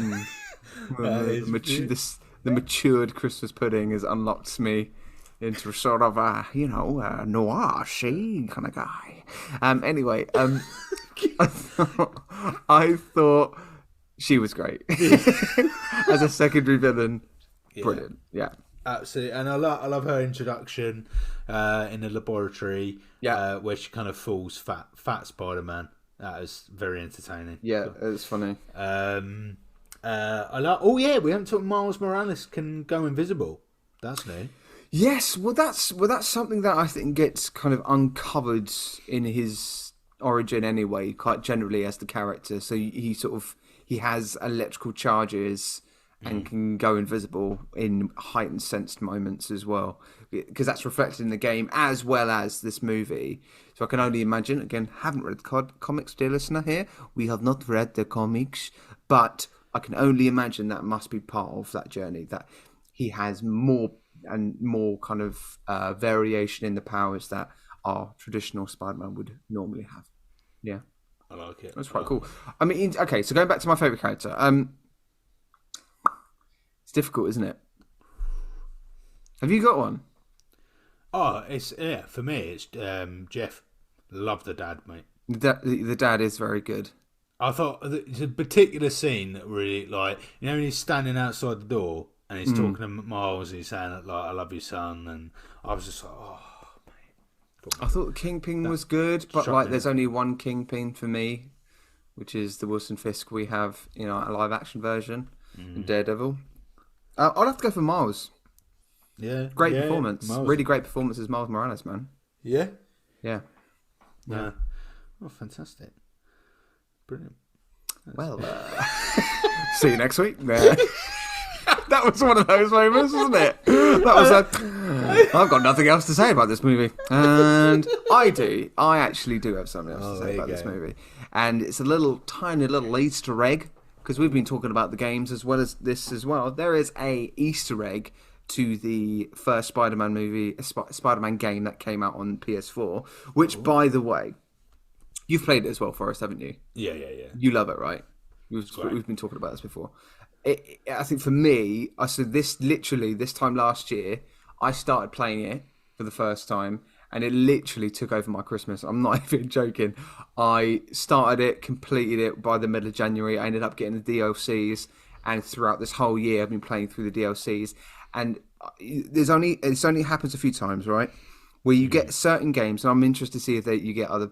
The matured Christmas pudding has unlocked me into sort of a, noir, see, kind of guy. Anyway, I thought she was great. As a secondary villain, brilliant. Yeah. Absolutely, and I love her introduction in the laboratory, where she kind of fools fat Spider-Man. That was very entertaining. Yeah, it's funny. I like. Oh yeah, we haven't talked. Miles Morales can go invisible. That's new. Yes, well, that's something that I think gets kind of uncovered in his origin anyway, quite generally as the character. So he has electrical charges and can go invisible in heightened sensed moments as well, because that's reflected in the game as well as this movie. So I can only imagine, again, haven't read the comics, dear listener here. We have not read the comics, but I can only imagine that must be part of that journey, that he has more and more kind of variation in the powers that our traditional Spider-Man would normally have. Yeah. I like it. That's quite cool. I mean, okay, so going back to my favourite character, it's difficult, isn't it? Have you got one? Oh, for me, it's Jeff. Love the dad, mate. The dad is very good. I thought it's a particular scene that really, like, when he's standing outside the door and he's talking to Miles, and he's saying, like, I love you, son, and I was just like, oh, mate. I thought Kingpin was good, but like, there's only one Kingpin for me, which is the Wilson Fisk we have, a live action version in Daredevil. I'd have to go for Miles. Yeah, great performance. Miles. Really great performance as Miles Morales, man. Yeah. Yeah. Oh, fantastic. Brilliant. Well, see you next week. That was one of those moments, wasn't it? That was I've got nothing else to say about this movie. And I actually do have something else to say about this movie. And it's a tiny little Easter egg, because we've been talking about the games as well as this as well. There is a Easter egg to the first Spider-Man movie, Spider-Man game that came out on PS4, which, by the way, you've played it as well, Forrest, haven't you? Yeah. You love it, right? We've been talking about this before. I think for me, this time last year, I started playing it for the first time, and it literally took over my Christmas. I'm not even joking. I started it, completed it by the middle of January. I ended up getting the DLCs, and throughout this whole year, I've been playing through the DLCs. And it's only happens a few times, right? Where you get certain games, and I'm interested to see if you get other.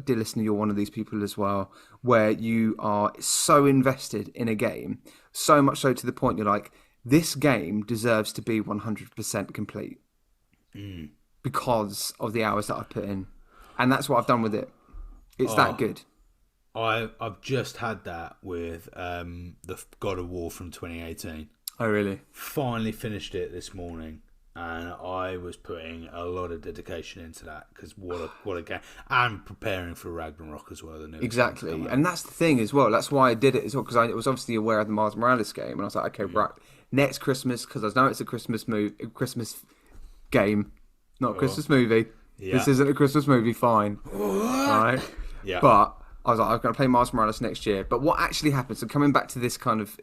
Dear listener, you're one of these people as well, where you are so invested in a game, so much so to the point you're like, this game deserves to be 100% complete because of the hours that I've put in, and that's what I've done with it. It's that good. I've just had that with the God of War from 2018. Oh, really? Finally finished it this morning, and I was putting a lot of dedication into that, because what a game. And preparing for Ragnarok as well. Exactly, and that's the thing as well. That's why I did it as well, because I was obviously aware of the Miles Morales game, and I was like, okay, right, next Christmas, because I know it's a Christmas game, not a Christmas movie. Yeah. This isn't a Christmas movie, fine. Right? Yeah. But I was like, I'm going to play Miles Morales next year. But what actually happens, and coming back to this kind of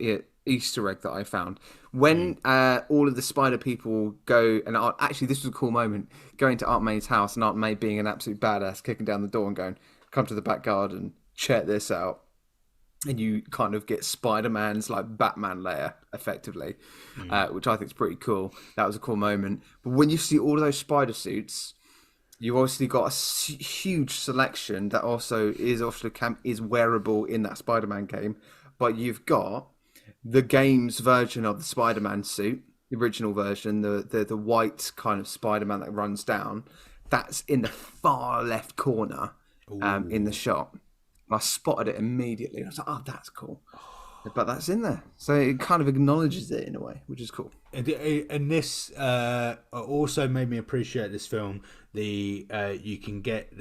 Easter egg that I found, when all of the spider people go, and actually this was a cool moment, going to Aunt May's house, and Aunt May being an absolute badass, kicking down the door and going, come to the back garden, check this out. And you kind of get Spider-Man's like Batman layer, effectively, which I think is pretty cool. That was a cool moment. But when you see all of those spider suits, you've obviously got a huge selection that also is wearable in that Spider-Man game. But you've got the game's version of the Spider-Man suit, the original version, the white kind of Spider-Man that runs down. That's in the far left corner in the shot. And I spotted it immediately. I was like, oh, that's cool. But that's in there. So it kind of acknowledges it in a way, which is cool. And this also made me appreciate this film. You can get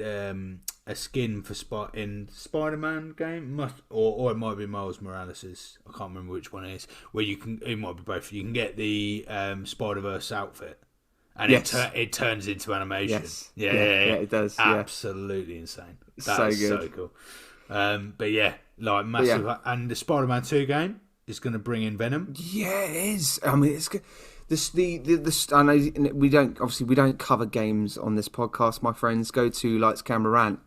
a skin for in Spider-Man game, or it might be Miles Morales'. I can't remember which one it is. Where it might be both. You can get the Spider-Verse outfit, and it turns into animation. Yes. Yeah, it does. Absolutely insane. That's so good. So cool. But yeah, like massive. And the Spider-Man 2 game is going to bring in Venom. Yeah, it is. I mean, it's good. I know we don't cover games on this podcast. My friends go to Lights Camera Rant.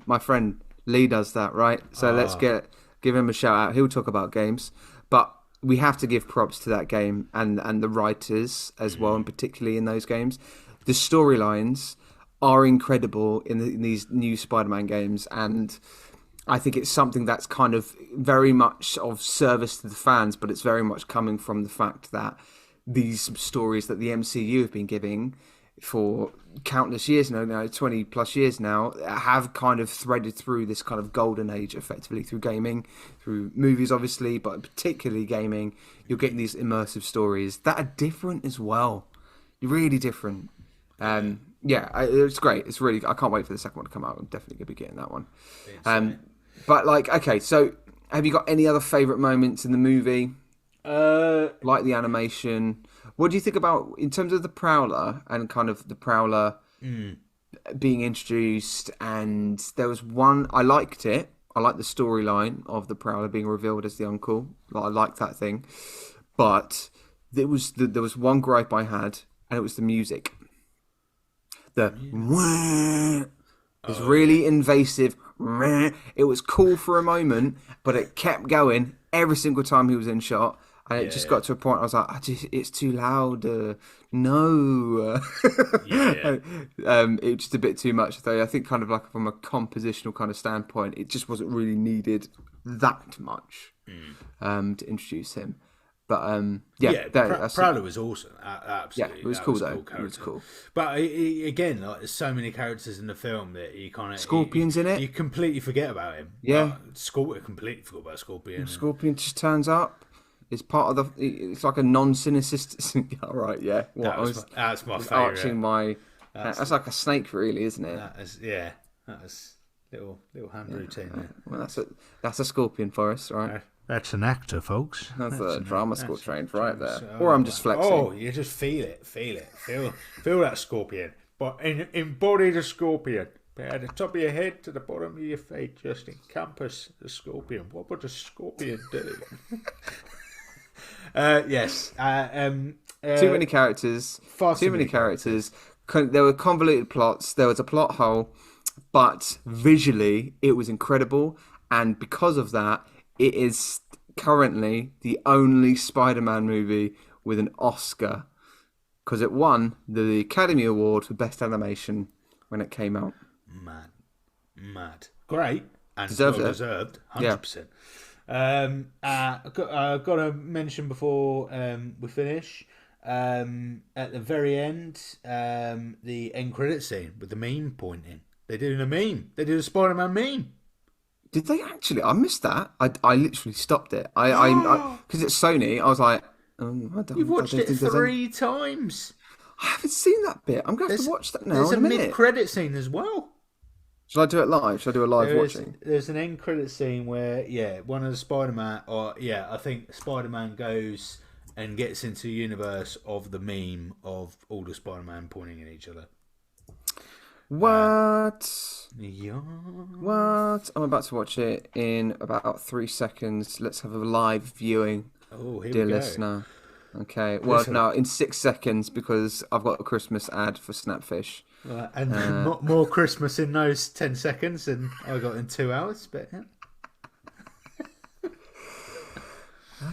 My friend Lee does that, right? So let's give him a shout out. He'll talk about games, but we have to give props to that game and the writers as well, and particularly in those games, the storylines are incredible in these new Spider-Man games, and I think it's something that's kind of very much of service to the fans, but it's very much coming from the fact that these stories that the MCU have been giving for countless years now 20 plus years now, have kind of threaded through this kind of golden age effectively through gaming, through movies obviously, but particularly gaming. You're getting these immersive stories that are different as well. Really different. It's great. It's really, I can't wait for the second one to come out. I'm definitely going to be getting that one. But okay, so have you got any other favourite moments in the movie? Like the animation. What do you think about, in terms of the Prowler and kind of the Prowler being introduced? And there was one, I liked it. I liked the storyline of the Prowler being revealed as the uncle. I liked that thing. But there was one gripe I had, and it was the music. It's really invasive. It was cool for a moment, but it kept going every single time he was in shot, and it just got to a point I was like, it's too loud. No. It's just a bit too much. Though I think kind of like from a compositional kind of standpoint, it just wasn't really needed that much to introduce him. But Prowler was awesome. Absolutely, yeah, it was cool though. It was cool. But again, like, there's so many characters in the film that you kind of Scorpion's in it. You completely forget about him. Yeah, completely forgot about Scorpion. Scorpion just turns up. It's part of the. It's like a non-synesthetic. All right, yeah. That's my favourite. That's like a snake, really, isn't it? That was little hand routine there. Well, that's a Scorpion for us, right? That's an actor, folks. That's a drama school trained right there. Or I'm just flexing. Oh, you just feel it. Feel that Scorpion. But embody the Scorpion. At the top of your head to the bottom of your feet, just encompass the Scorpion. What would the Scorpion do? Yes. Too many characters. Too many characters. There were convoluted plots. There was a plot hole. But visually, it was incredible. And because of that, it is currently the only Spider-Man movie with an Oscar, because it won the Academy Award for Best Animation when it came out. Mad. Great. And deserved, 100%. I've got to mention before we finish, at the very end, the end credit scene with the meme pointing. They're doing a meme. They did a Spider-Man meme. Did they actually? I missed that. I literally stopped it. Because it's Sony. I was like, you've watched it 3 times. I haven't seen that bit. I'm going to have to watch that now. There's a mid-credit scene as well. Shall I do it live? Shall I do a live watching? There's an end credit scene where, one of the Spider-Man, I think Spider-Man goes and gets into the universe of the meme of all the Spider-Man pointing at each other. What? Yeah. What? I'm about to watch it in about 3 seconds. Let's have a live viewing. Oh, here dear we go. Listener. Okay. Well, no, in 6 seconds because I've got a Christmas ad for Snapfish. And more Christmas in those 10 seconds than I got in 2 hours. But yeah.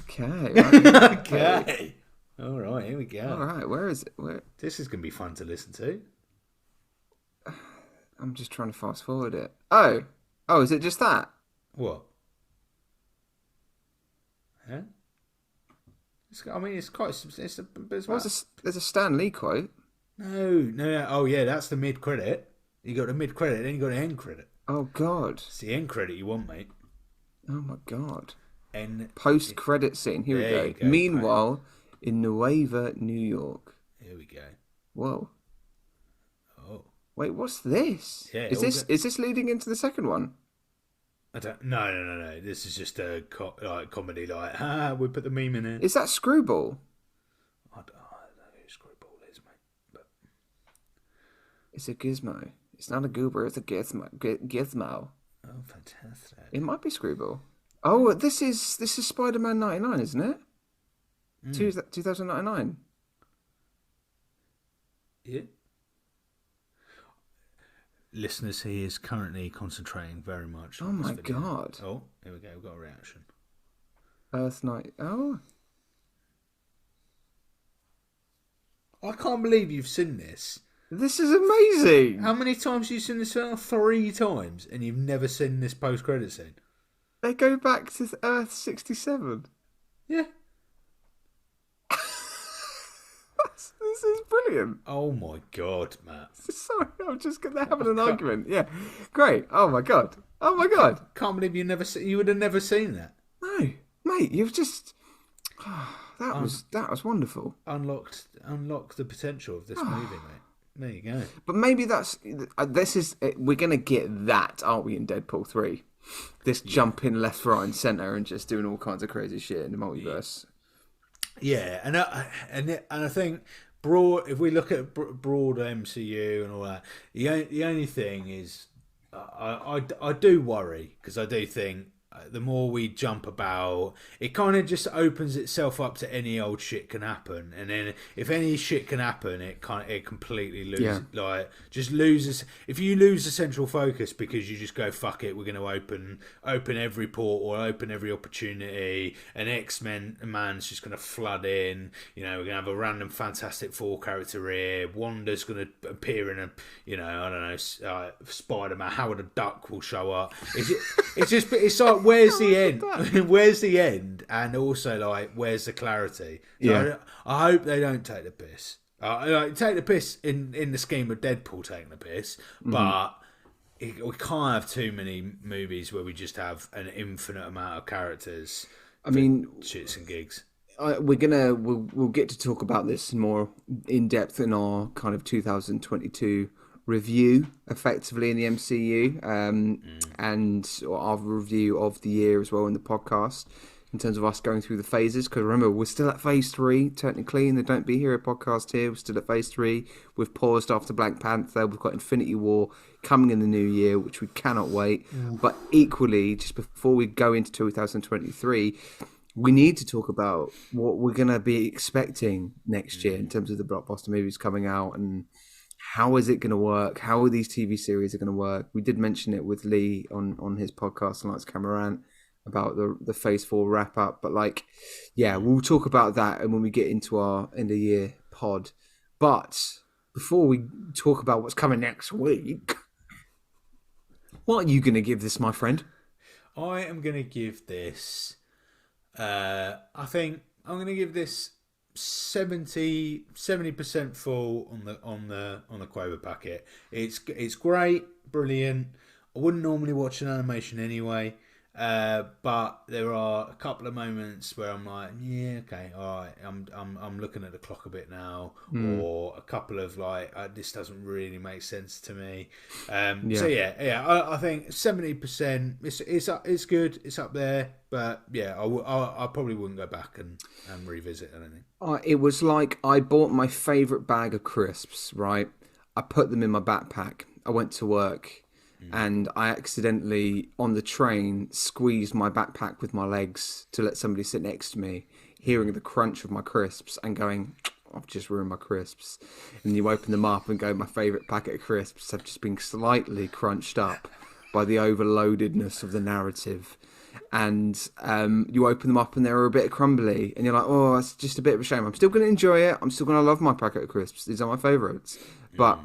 Okay. Okay. All right. Here we go. All right. Where is it? This is going to be fun to listen to. I'm just trying to fast forward it. Oh, is it just that? What? Yeah. It's quite. There's a Stan Lee quote. No. Oh, yeah, that's the mid credit. You got the mid credit, then you got the end credit. Oh God. It's the end credit you want, mate. Oh my God. And Post-credit scene. Here we there go. you go. Meanwhile, in Nueva, New York. Here we go. Whoa. Oh. Wait, what's this? Yeah, Is this leading into the second one? I don't. No. This is just a comedy. We put the meme in it. Is that Screwball? I don't know who Screwball is, mate. But It's a gizmo. It's not a goober. It's a gizmo. oh, fantastic! It might be Screwball. Oh, this is Spider-Man 99, isn't it? 2099. Yeah. Listeners, he is currently concentrating very much. Oh on this my video. God. Oh, here we go. We've got a reaction. Earth Night. Oh. I can't believe you've seen this. This is amazing. How many times have you seen this film? 3 times, and you've never seen this post-credit scene. They go back to Earth 67. Yeah. This is brilliant. Oh my God, Matt. Sorry, I'm just having an argument. Yeah, great. Oh my God. Oh my God. Can't believe you would have never seen that. No, mate, you've just that was wonderful. Unlocked the potential of this movie, mate. There you go. But maybe we're gonna get that, aren't we, in Deadpool 3? This jumping left, right, and centre, and just doing all kinds of crazy shit in the multiverse. Yeah, and I think if we look at broad MCU and all that, the only thing is, I do worry, because I do think the more we jump about, it kind of just opens itself up to any old shit can happen, and then if any shit can happen, it completely loses, loses. If you lose the central focus because you just go fuck it, we're going to open every portal, open every opportunity, and X-Men man's just going to flood in. We're going to have a random Fantastic Four character here. Wanda's going to appear in Spider-Man. Howard the Duck will show up. It's like, where's the end? Where's the end? And also, like, where's the clarity? So I hope they don't take the piss. Take the piss in the scheme of Deadpool taking the piss, but we can't have too many movies where we just have an infinite amount of characters. I mean, shits and gigs. We'll get to talk about this more in depth in our kind of 2022 review, effectively, in the MCU, and our review of the year as well in the podcast, in terms of us going through the phases. Because remember, we're still at phase 3 technically in the Don't Be Hero podcast here. We're still at phase 3. We've paused after Black Panther. We've got Infinity War coming in the new year, which we cannot wait. But equally, just before we go into 2023, we need to talk about what we're going to be expecting next year in terms of the blockbuster movies coming out, and how is it going to work? How are these TV series going to work? We did mention it with Lee on his podcast, Lights Camera Rant, about the Phase 4 wrap up. But we'll talk about that and when we get into our end of year pod. But before we talk about what's coming next week, what are you going to give this, my friend? I am going to give this. I think I'm going to give this 70% full on the Quaver packet. It's great, brilliant. I wouldn't normally watch an animation anyway, but there are a couple of moments where I'm like, yeah, okay, all right, I'm looking at the clock a bit now, or a couple of this doesn't really make sense to me. So I think 70%. It's good. It's up there. But yeah, I probably wouldn't go back and revisit anything. It was like I bought my favourite bag of crisps, right? I put them in my backpack. I went to work and I accidentally, on the train, squeezed my backpack with my legs to let somebody sit next to me, hearing the crunch of my crisps and going, I've just ruined my crisps. And you open them up and go, my favourite packet of crisps have just been slightly crunched up by the overloadedness of the narrative. And you open them up and they're a bit crumbly, and you're like, oh, it's just a bit of a shame. I'm still going to enjoy it. I'm still going to love my packet of crisps. These are my favourites. But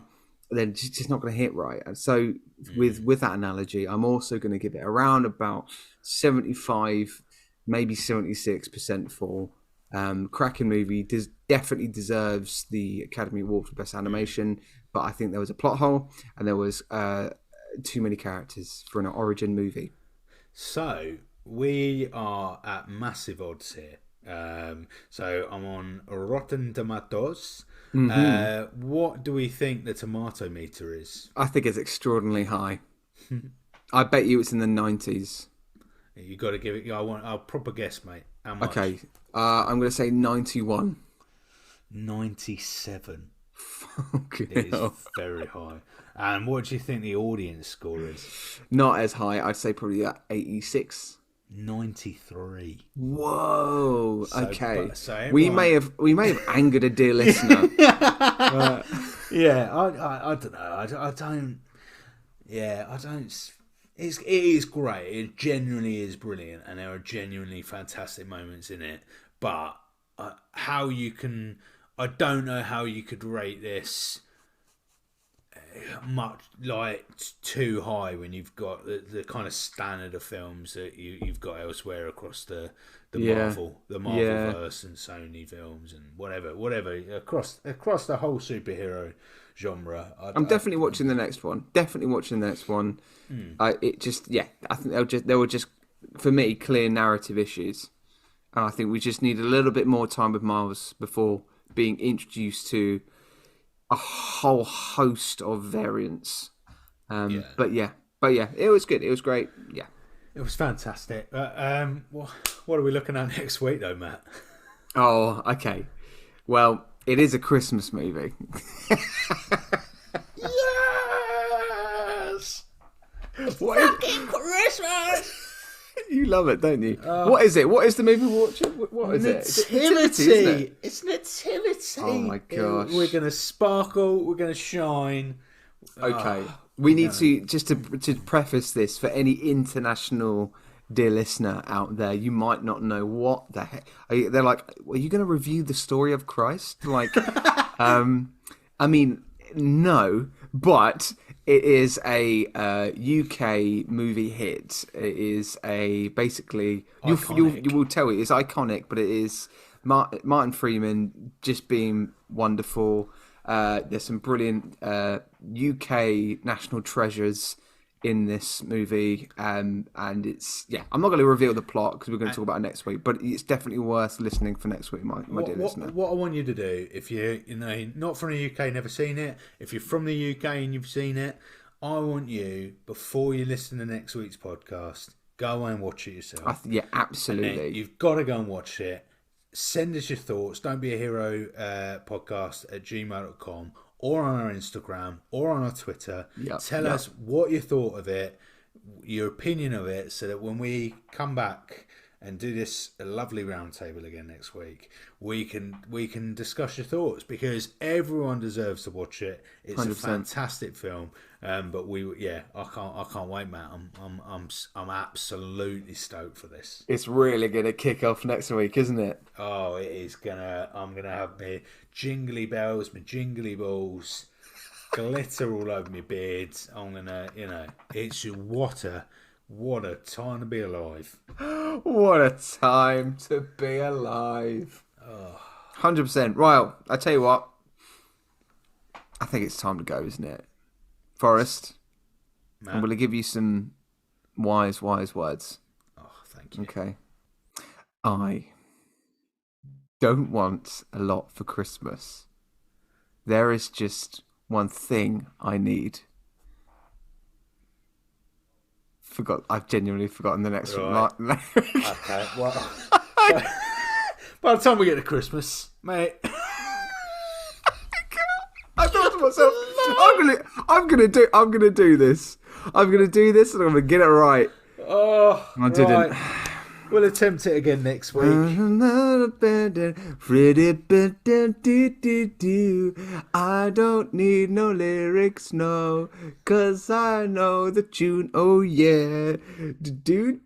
they're just not going to hit right. And so with that analogy, I'm also going to give it around about 75, maybe 76% full. Cracking movie. Definitely deserves the Academy Award for Best Animation, but I think there was a plot hole, and there was too many characters for an origin movie. So we are at massive odds here. So I'm on Rotten Tomatoes. What do we think the tomato meter is? I think it's extraordinarily high. I bet you it's in the 90s. You got to give it. I'll proper guess, mate. How much? Okay, I'm going to say 91. 97. Fucking It hell. is very high. And what do you think the audience score is? Not as high. I'd say probably at 86. 93. Whoa. Okay. So we may have angered a dear listener. Yeah, I don't know. I don't. Yeah, I don't. It is great. It genuinely is brilliant, and there are genuinely fantastic moments in it. But how you can, I don't know how you could rate this much like too high when you've got the kind of standard of films that you've got elsewhere across the Marvel verse and Sony films and whatever across the whole superhero genre. I'm definitely watching the next one. I think there were just for me clear narrative issues, and I think we just need a little bit more time with Miles before being introduced to a whole host of variants. But yeah, it was good. It was great. Yeah, it was fantastic. What are we looking at next week, though, Matt? Oh, okay. Well, it is a Christmas movie. Yes! Fucking Christmas! You love it, don't you? What is it? What is the movie we're watching? What is it? Nativity. It's Nativity. Oh my gosh. We're going to sparkle. We're going to shine. Okay. We need to, just to preface this, for any international dear listener out there, you might not know what the heck. They're like, are you going to review the story of Christ? Like, I mean, no, but it is a UK movie hit. It is basically you will tell it is iconic, but it is Martin Freeman just being wonderful. There's some brilliant UK national treasures in this movie, and it's I'm not going to reveal the plot because we're going to talk about it next week, but it's definitely worth listening for next week, my dear listener. What I want you to do, if you're not from the UK, never seen it, if you're from the UK and you've seen it, I want you, before you listen to next week's podcast, go away and watch it yourself. Absolutely. You've got to go and watch it. Send us your thoughts. Don't be a hero podcast at gmail.com or on our Instagram or on our Twitter. Tell us what you thought of it, your opinion of it, so that when we come back and do this lovely roundtable again next week, we can discuss your thoughts, because everyone deserves to watch it. It's 100%. A fantastic film. But I can't wait, Matt. I'm absolutely stoked for this. It's really gonna kick off next week, isn't it? Oh, it is gonna. I'm gonna have my jingly bells, my jingly balls, glitter all over my beard. I'm gonna, it's what a time to be alive. What a time to be alive. 100%. Right, I tell you what. I think it's time to go, isn't it? Forrest, Matt. I'm going to give you some wise words. Oh, thank you. Okay. I don't want a lot for Christmas. There is just one thing I need. I've genuinely forgotten the next one. Okay, well, by the time we get to Christmas, mate. I thought to myself, I'm gonna do this. I'm gonna do this, and I'm gonna get it right. Oh, I didn't. We'll attempt it again next week. I don't need no lyrics, no, 'cause I know the tune. Oh yeah. Do